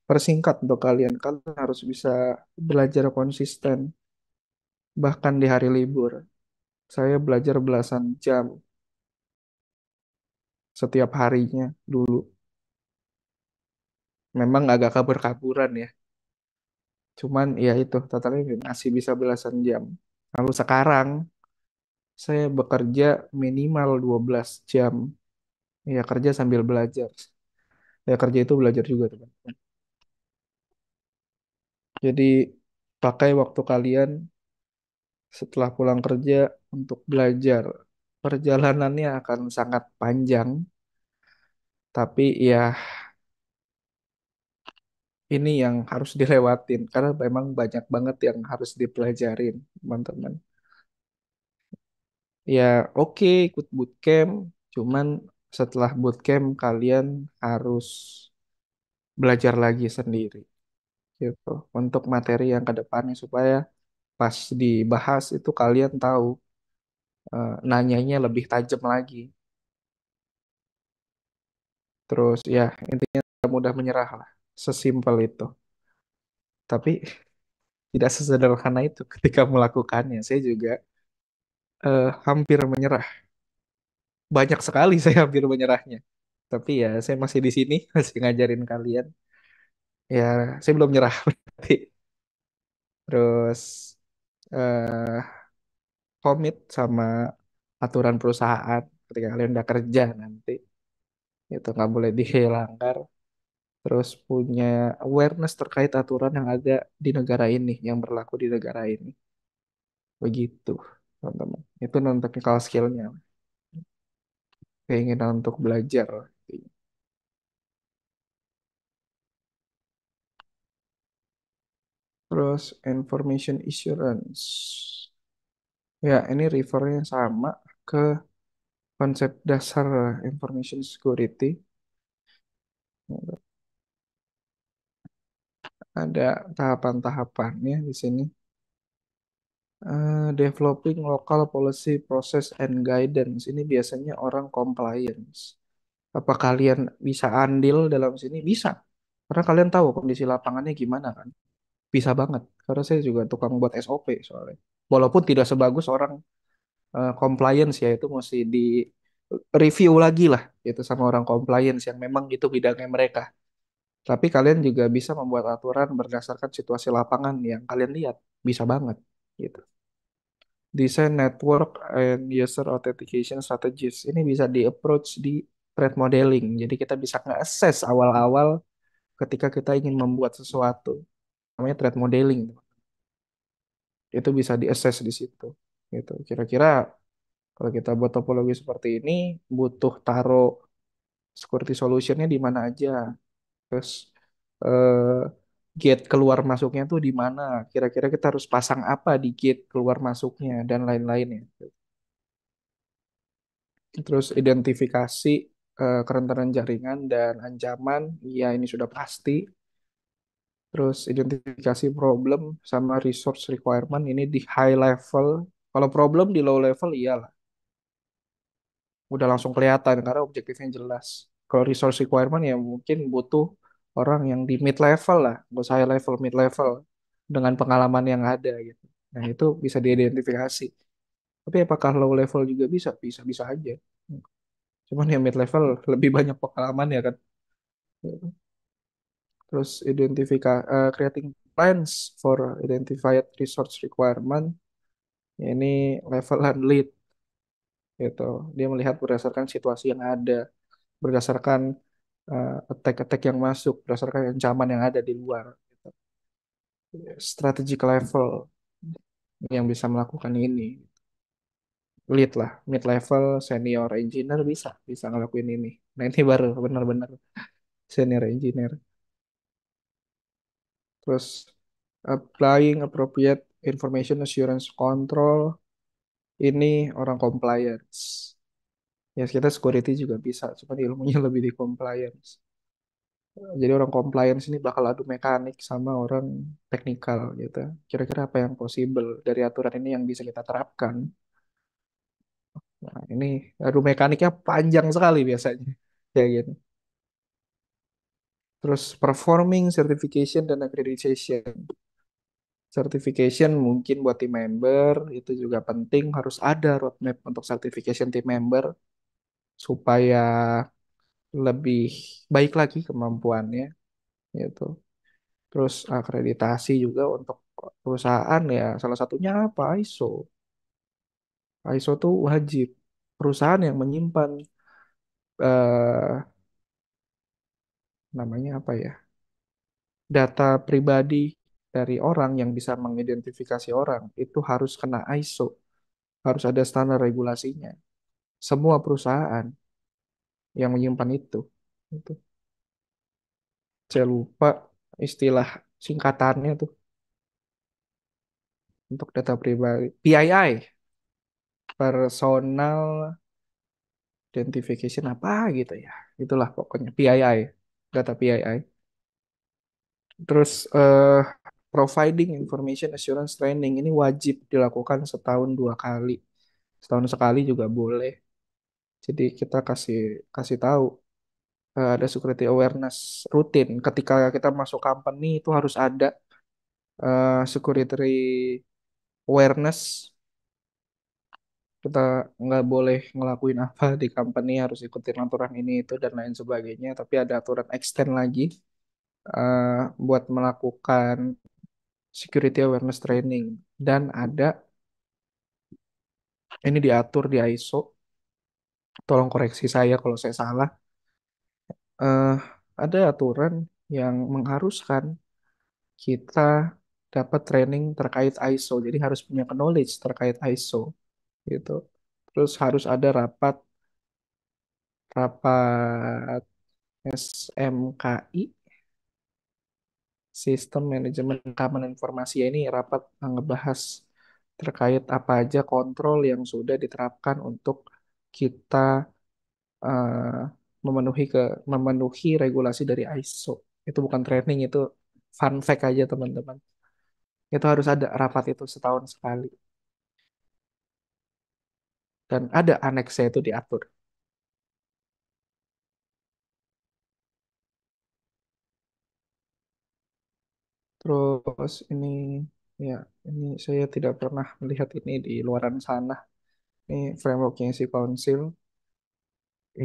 persingkat untuk kalian. Kalian harus bisa belajar konsisten bahkan di hari libur. Saya belajar belasan jam setiap harinya dulu. Memang agak kabur-kaburan ya. Cuman ya itu totalnya masih bisa belasan jam. Lalu sekarang saya bekerja minimal 12 jam. Ya kerja sambil belajar. Ya kerja itu belajar juga teman-teman. Jadi pakai waktu kalian setelah pulang kerja untuk belajar. Perjalanannya akan sangat panjang, tapi ya ini yang harus dilewatin karena memang banyak banget yang harus dipelajarin, teman-teman. Ya oke ikut bootcamp, cuman setelah bootcamp kalian harus belajar lagi sendiri gitu untuk materi yang ke depannya supaya pas dibahas itu kalian tahu nanyanya lebih tajam lagi. Terus ya intinya tidak mudah menyerah lah, sesimpel itu. Tapi tidak sesederhana itu ketika melakukannya. Saya juga hampir menyerah. Banyak sekali saya hampir menyerahnya. Tapi ya saya masih di sini, masih ngajarin kalian. Ya saya belum nyerah berarti. Terus eh komit sama aturan perusahaan ketika kalian udah kerja nanti. Itu nggak boleh dihilangkan. Terus punya awareness terkait aturan yang ada di negara ini, yang berlaku di negara ini. Begitu, teman-teman. Itu non technical skill-nya, keinginan untuk belajar. Terus information assurance. Ya, ini refernya sama ke konsep dasar information security. Ada tahapan-tahapannya di sini. Developing local policy process and guidance. Ini biasanya orang compliance. Apa kalian bisa andil dalam sini? Bisa. Karena kalian tahu kondisi lapangannya gimana kan. Bisa banget. Karena saya juga tukang buat SOP soalnya. Walaupun tidak sebagus orang compliance ya itu mesti di review lagi lah itu sama orang compliance yang memang itu bidangnya mereka. Tapi kalian juga bisa membuat aturan berdasarkan situasi lapangan yang kalian lihat. Bisa banget gitu. Desain network and user authentication strategies. Ini bisa di approach di threat modeling. Jadi kita bisa nge-assess awal-awal ketika kita ingin membuat sesuatu. Namanya threat modeling. Itu bisa di-assess di situ. Gitu. Kira-kira kalau kita buat topologi seperti ini, butuh taruh security solutionnya di mana aja. Terus eh, gate keluar masuknya tuh di mana. Kira-kira kita harus pasang apa di gate keluar masuknya dan lain-lainnya. Terus identifikasi. kerentanan jaringan dan ancaman, ya ini sudah pasti. Terus identifikasi problem sama resource requirement ini di high level. Kalau problem di low level iyalah, udah langsung kelihatan karena objektifnya jelas. Kalau resource requirement ya mungkin butuh orang yang di mid level lah, nggak usah high level, mid level dengan pengalaman yang ada gitu. Nah itu bisa diidentifikasi. Tapi apakah low level juga bisa? Bisa bisa aja. Cuman yang mid level lebih banyak pengalaman ya kan. Terus creating plans for identified resource requirement. Ya, ini levelan lead gitu. Dia melihat berdasarkan situasi yang ada, berdasarkan attack-attack yang masuk, berdasarkan ancaman yang ada di luar. Gitu. Strategic level yang bisa melakukan ini. Lead lah, mid level, senior engineer bisa, bisa ngelakuin ini. Nah ini baru benar-benar senior engineer. Terus applying appropriate information assurance control, ini orang compliance. Ya kita security juga bisa, cuma ilmunya lebih di compliance. Jadi orang compliance ini bakal adu mekanik sama orang teknikal gitu. Kira-kira apa yang possible dari aturan ini yang bisa kita terapkan. Nah, ini adu mekaniknya panjang sekali biasanya. Ya gitu. Terus performing certification dan accreditation. Certification mungkin buat team member itu juga penting, harus ada roadmap untuk certification team member supaya lebih baik lagi kemampuannya gitu. Terus akreditasi juga untuk perusahaan ya salah satunya apa? ISO. ISO tuh wajib perusahaan yang menyimpan eh, namanya apa ya? Data pribadi dari orang yang bisa mengidentifikasi orang itu harus kena ISO, harus ada standar regulasinya. Semua perusahaan yang menyimpan itu. Itu. Saya lupa istilah singkatannya tuh untuk data pribadi. PII, Personal Identification apa gitu ya. Itulah pokoknya PII, data PII. Terus providing information assurance training ini wajib dilakukan setahun 2 kali. Setahun sekali juga boleh. Jadi kita kasih kasih tahu ada security awareness rutin. Ketika kita masuk company itu harus ada security awareness. Kita nggak boleh ngelakuin apa di company, harus ikutin aturan ini itu dan lain sebagainya. Tapi ada aturan extend lagi eh, buat melakukan security awareness training dan ada ini diatur di ISO. Tolong koreksi saya kalau saya salah. eh ada aturan yang mengharuskan kita dapat training terkait ISO. Jadi harus punya knowledge terkait ISO gitu. Terus harus ada rapat rapat SMKI, Sistem Manajemen Keamanan Informasi. Ya, ini rapat ngebahas terkait apa aja kontrol yang sudah diterapkan untuk kita eh, memenuhi regulasi dari ISO. Itu bukan training, itu fun fact aja teman-teman. Itu harus ada rapat itu setahun sekali. Dan ada aneksnya itu diatur. Terus ya ini saya tidak pernah melihat ini di luaran sana. Ini frameworknya si Council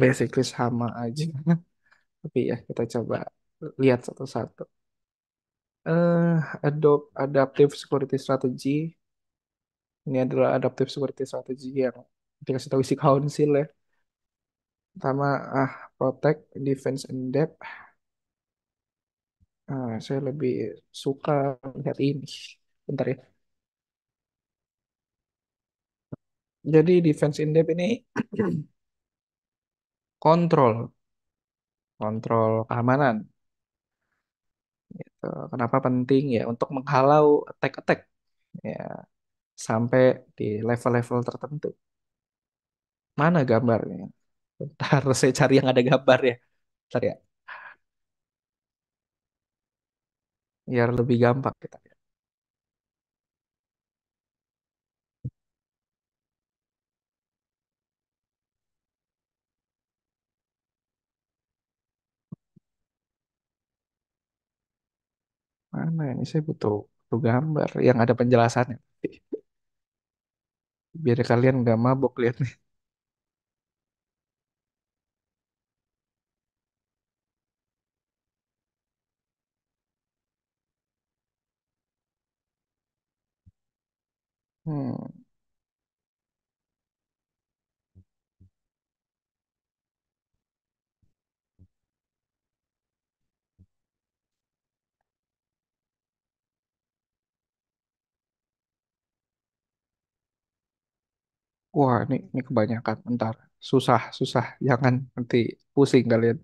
basically sama aja. Tapi ya kita coba lihat satu-satu. Adaptive security strategy. Ini adalah adaptive security strategy yang dikasih tahu isi council ya. Pertama, protect, defense, and depth. Saya lebih suka lihat ini. Bentar ya. Jadi defense in depth ini kontrol, kontrol keamanan. Kenapa penting ya? Untuk menghalau attack-attack ya sampai di level-level tertentu. Mana gambarnya? Ntar saya cari yang ada gambar ya. Ntar ya, biar lebih gampang kita. Mana ini saya butuh, butuh gambar yang ada penjelasannya. Biar kalian nggak mabok lihat nih. Hmm. Wah, ini kebanyakan. Bentar, susah, susah. Jangan nanti pusing kalian.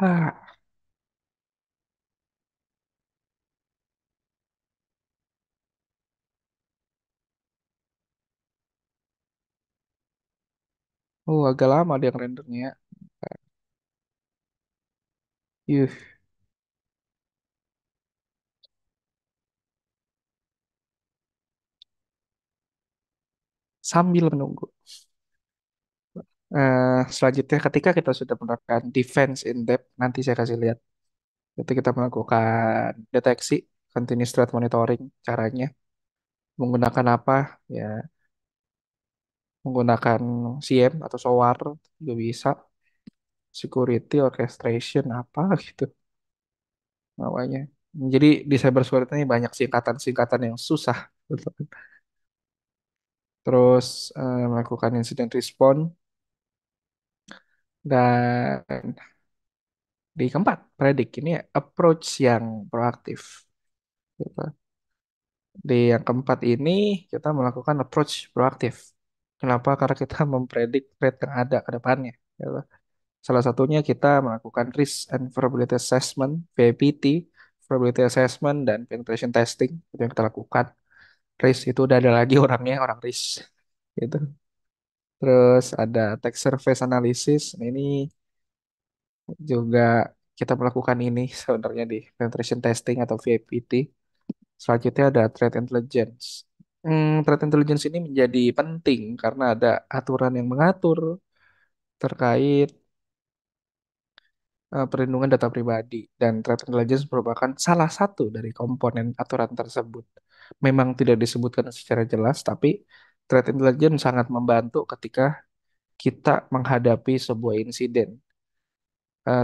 Ah, oh agak lama dia rendernya. Yuh, sambil menunggu. Selanjutnya ketika kita sudah menerapkan defense in depth, nanti saya kasih lihat. Itu kita melakukan deteksi, continuous threat monitoring, caranya. Menggunakan apa? Ya, menggunakan CM atau SOAR juga bisa. Security orchestration apa gitu namanya. Jadi di cyber security ini banyak singkatan-singkatan yang susah. Terus melakukan incident response dan di keempat, predik ini approach yang proaktif. Gitu. Di yang keempat ini kita melakukan approach proaktif. Kenapa? Karena kita mempredik threat yang ada ke depannya. Gitu. Salah satunya kita melakukan risk and vulnerability assessment, VPT, vulnerability assessment dan penetration testing itu yang kita lakukan. Risk itu udah ada lagi orangnya, orang risk. Gitu. Terus ada tech surface analysis. Nah, ini juga kita melakukan ini sebenarnya di penetration testing atau VPT. Selanjutnya ada threat intelligence. Threat intelligence ini menjadi penting karena ada aturan yang mengatur terkait perlindungan data pribadi dan threat intelligence merupakan salah satu dari komponen aturan tersebut. Memang tidak disebutkan secara jelas, tapi threat intelligence sangat membantu ketika kita menghadapi sebuah insiden.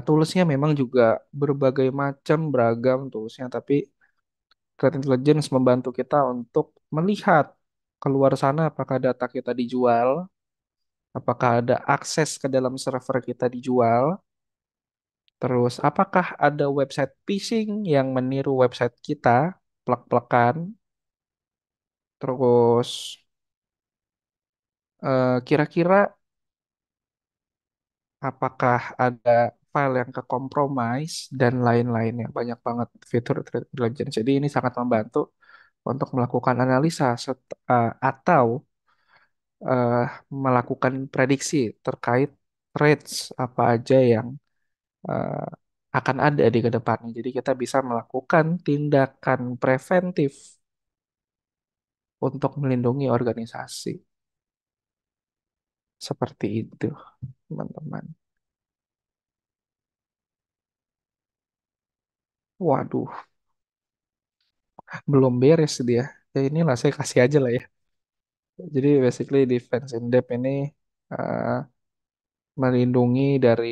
Toolsnya memang juga berbagai macam beragam toolsnya, tapi threat intelligence membantu kita untuk melihat keluar sana apakah data kita dijual, apakah ada akses ke dalam server kita dijual, terus apakah ada website phishing yang meniru website kita, plek-plekan, terus kira-kira apakah ada file yang ke-compromise dan lain-lainnya. Banyak banget fitur threat intelligence. Jadi ini sangat membantu untuk melakukan analisa atau eh, melakukan prediksi terkait threats apa aja yang eh, akan ada di kedepannya. Jadi kita bisa melakukan tindakan preventif untuk melindungi organisasi. Seperti itu, teman-teman. Waduh, belum beres dia. Ya inilah saya kasih aja lah ya. Jadi basically defense in depth ini eh, melindungi dari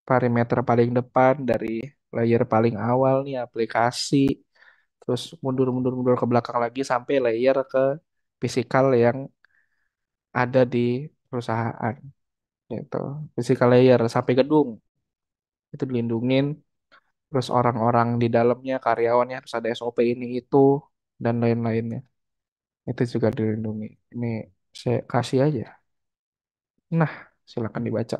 parameter paling depan, dari layer paling awal nih aplikasi, terus mundur-mundur-mundur ke belakang lagi sampai layer ke physical yang ada di perusahaan gitu. Physical layer sampai gedung itu dilindungin, terus orang-orang di dalamnya, karyawannya harus ada SOP ini itu dan lain-lainnya. Itu juga dilindungi. Ini saya kasih aja. Nah, silakan dibaca.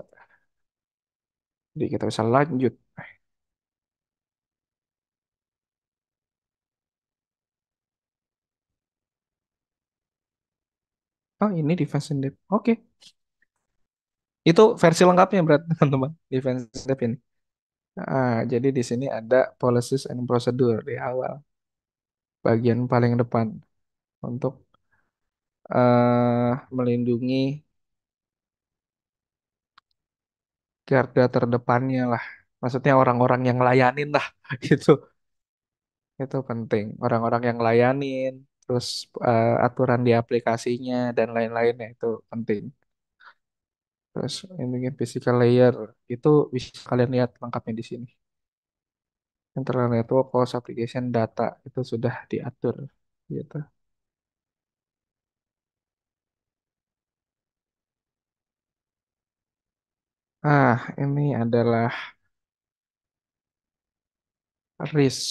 Jadi kita bisa lanjut. Oh, ini defense in depth. Oke. Itu versi lengkapnya berarti teman-teman. Defense in depth ini. Jadi di sini ada policies and procedure di awal. Bagian paling depan. Untuk melindungi garda terdepannya lah. Maksudnya orang-orang yang layanin lah. Gitu. Itu penting. Orang-orang yang layanin. Terus aturan di aplikasinya dan lain-lainnya itu penting. Terus ini physical layer itu bisa kalian lihat lengkapnya di sini. Internal network, host application, data itu sudah diatur gitu. Ini adalah risk.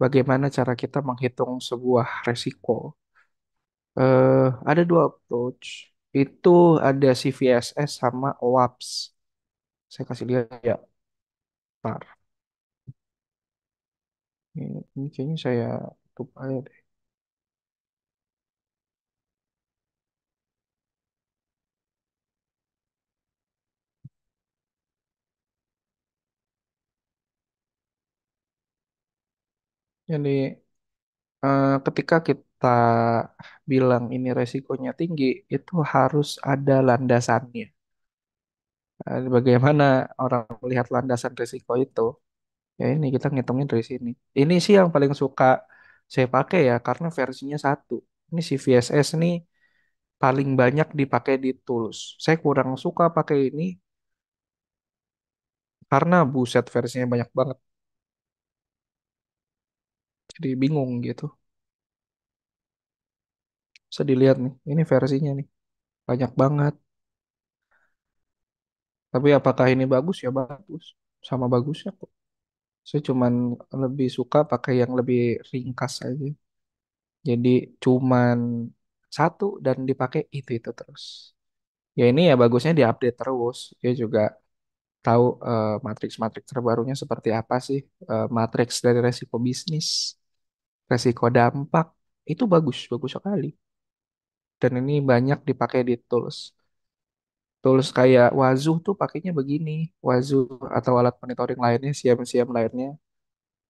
Bagaimana cara kita menghitung sebuah resiko? Ada dua approach. Itu ada CVSS sama OWASP. Saya kasih lihat ya, Pak. Ini kayaknya saya tutup aja deh. Jadi ketika kita bilang ini resikonya tinggi, itu harus ada landasannya. Bagaimana orang melihat landasan risiko itu? Ya ini kita ngitungin dari sini. Ini sih yang paling suka saya pakai ya, karena versinya satu. Ini si VSS nih paling banyak dipakai di tools. Saya kurang suka pakai ini karena buset versinya banyak banget. Jadi bingung gitu. Bisa dilihat nih, ini versinya nih. Banyak banget. Tapi apakah ini bagus? Ya bagus. Sama bagusnya kok. Saya cuman lebih suka pakai yang lebih ringkas aja. Jadi cuman satu dan dipakai itu terus. Ya ini ya bagusnya diupdate terus. Dia juga tahu matriks-matriks terbarunya seperti apa sih. Matriks dari resiko bisnis, resiko dampak. Itu bagus, bagus sekali. Dan ini banyak dipakai di tools. Tools kayak Wazoo tuh pakainya begini. Wazoo atau alat monitoring lainnya, siam-siam lainnya.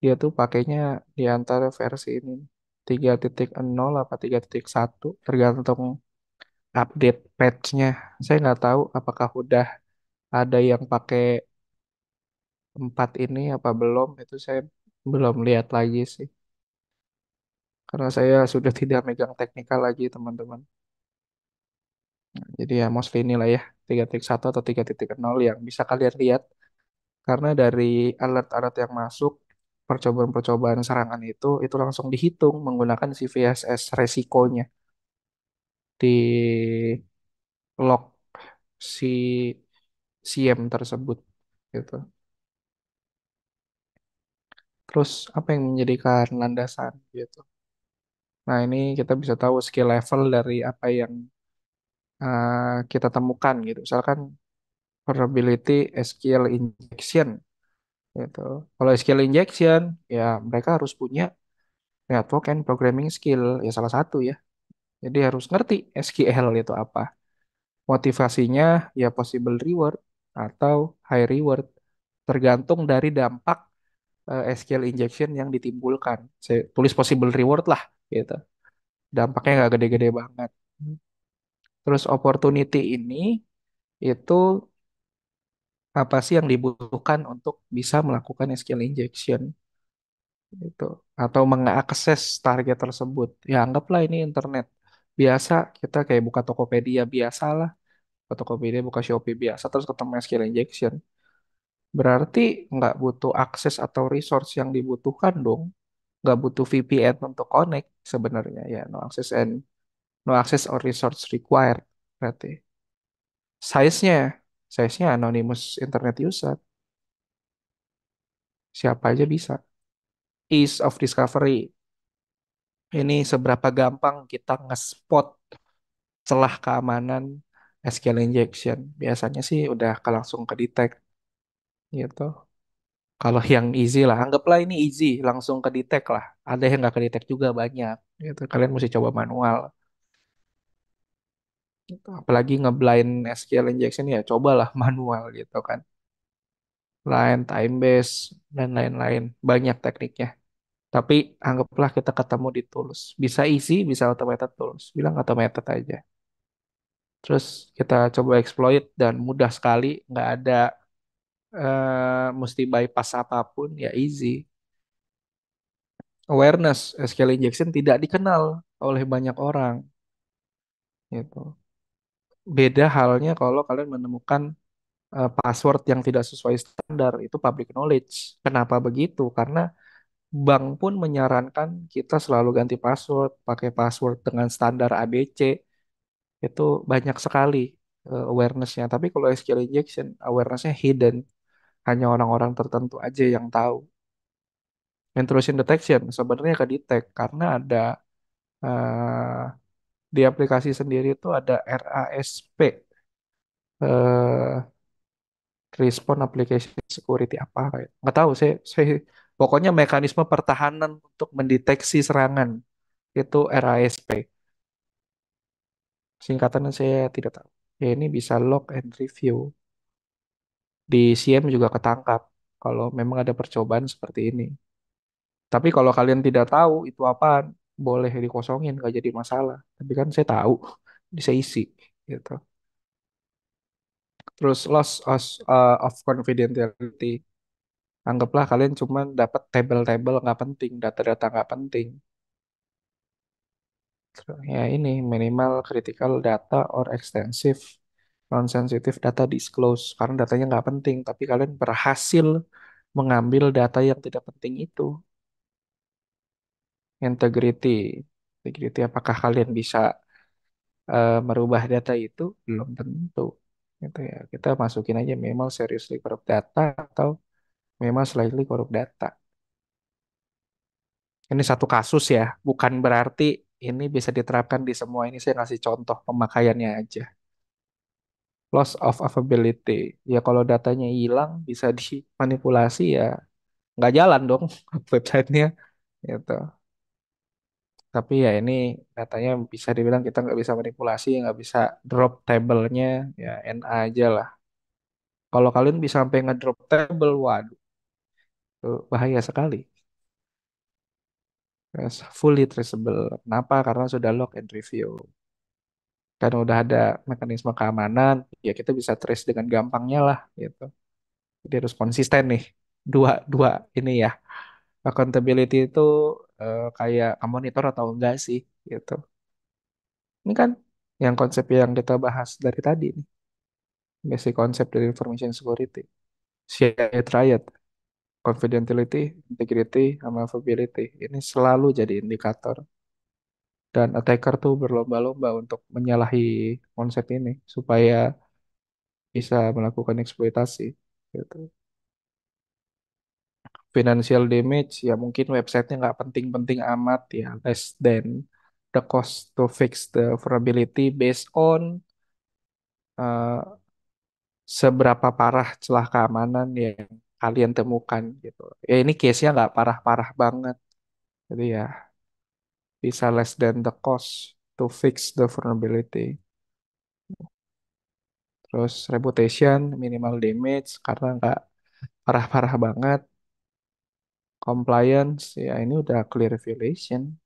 Dia tuh pakainya di antara versi ini. 3.0 apa 3.1 tergantung update patch-nya. Saya nggak tahu apakah udah ada yang pakai 4 ini apa belum. Itu saya belum lihat lagi sih. Karena saya sudah tidak megang teknikal lagi teman-teman. Jadi ya mostly inilah ya 3.1 atau 3.0 yang bisa kalian lihat. Karena dari alert-alert yang masuk, percobaan-percobaan serangan itu langsung dihitung menggunakan si VSS resikonya di log si SIEM tersebut gitu. Terus apa yang menjadikan landasan gitu. Nah, ini kita bisa tahu skill level dari apa yang kita temukan gitu. Misalkan probability SQL injection gitu. Kalau SQL injection ya mereka harus punya network and programming skill ya salah satu ya. Jadi harus ngerti SQL itu apa. Motivasinya ya possible reward atau high reward tergantung dari dampak SQL injection yang ditimbulkan. Saya tulis possible reward lah gitu. Dampaknya nggak gede-gede banget. Terus opportunity ini itu apa sih yang dibutuhkan untuk bisa melakukan SQL injection itu atau mengakses target tersebut. Ya anggaplah ini internet biasa kita kayak buka Tokopedia biasa lah, buka Tokopedia, buka Shopee biasa terus ketemu SQL injection. Berarti nggak butuh akses atau resource yang dibutuhkan dong. Nggak butuh VPN untuk connect sebenarnya ya no access or resource required berarti. Size-nya, size-nya anonymous internet user. Siapa aja bisa. Ease of discovery. Ini seberapa gampang kita nge-spot celah keamanan SQL injection. Biasanya sih udah langsung ke detect gitu. Kalau yang easy lah, anggaplah ini easy, langsung ke detect lah. Ada yang nggak ke detect juga banyak gitu. Kalian mesti coba manual. Gitu. Apalagi ngeblind SQL injection ya cobalah manual gitu kan. Line, time base, dan lain-lain. Banyak tekniknya. Tapi anggaplah kita ketemu di tools. Bisa isi, bisa automated tools. Bilang automated aja. Terus kita coba exploit dan mudah sekali. Nggak ada mesti bypass apapun. Ya easy. Awareness SQL injection tidak dikenal oleh banyak orang. Gitu. Beda halnya kalau kalian menemukan password yang tidak sesuai standar. Itu public knowledge. Kenapa begitu? Karena bank pun menyarankan kita selalu ganti password, pakai password dengan standar ABC. Itu banyak sekali awareness-nya. Tapi kalau SQL injection, awareness-nya hidden. Hanya orang-orang tertentu aja yang tahu. Intrusion detection sebenarnya ke detect karena ada eh, di aplikasi sendiri itu ada RASP, eh, Response Application Security apa kayak. Nggak tahu, saya pokoknya mekanisme pertahanan untuk mendeteksi serangan itu RASP. Singkatannya saya tidak tahu. Ya ini bisa log and review. Di CM juga ketangkap kalau memang ada percobaan seperti ini. Tapi kalau kalian tidak tahu itu apaan, boleh dikosongin, nggak jadi masalah. Tapi kan saya tahu, bisa isi gitu. Terus of confidentiality. Anggaplah kalian cuma dapat tabel-tabel nggak penting, data-data nggak penting. Ya ini minimal critical data or extensive non-sensitive data disclose karena datanya nggak penting, tapi kalian berhasil mengambil data yang tidak penting itu. Integrity, integrity apakah kalian bisa merubah data itu? Belum tentu. Gitu ya. Kita masukin aja minimal seriously corrupt data atau minimal slightly corrupt data. Ini satu kasus ya, bukan berarti ini bisa diterapkan di semua. Ini saya ngasih contoh pemakaiannya aja. Loss of availability. Ya kalau datanya hilang bisa dimanipulasi ya nggak jalan dong websitenya gitu. Tapi ya ini datanya bisa dibilang kita nggak bisa manipulasi, nggak bisa drop table-nya, ya NA aja lah. Kalau kalian bisa sampai ngedrop table, waduh, itu bahaya sekali. Yes, fully traceable. Kenapa? Karena sudah log and review. Kan udah ada mekanisme keamanan, ya kita bisa trace dengan gampangnya lah gitu. Jadi harus konsisten nih. Dua, dua ini ya. Accountability itu kayak monitor atau enggak sih gitu. Ini kan yang konsep yang kita bahas dari tadi nih. Basic konsep dari information security. Shared triad, confidentiality, integrity, sama availability. Ini selalu jadi indikator. Dan attacker tuh berlomba-lomba untuk menyalahi konsep ini supaya bisa melakukan eksploitasi. Gitu. Financial damage ya mungkin websitenya nggak penting-penting amat ya, less than the cost to fix the vulnerability based on uh, seberapa parah celah keamanan yang kalian temukan gitu. Ya ini case-nya nggak parah-parah banget. Jadi ya bisa less than the cost to fix the vulnerability. Terus reputation, minimal damage karena nggak parah-parah banget. Compliance, ya ini udah clear violation.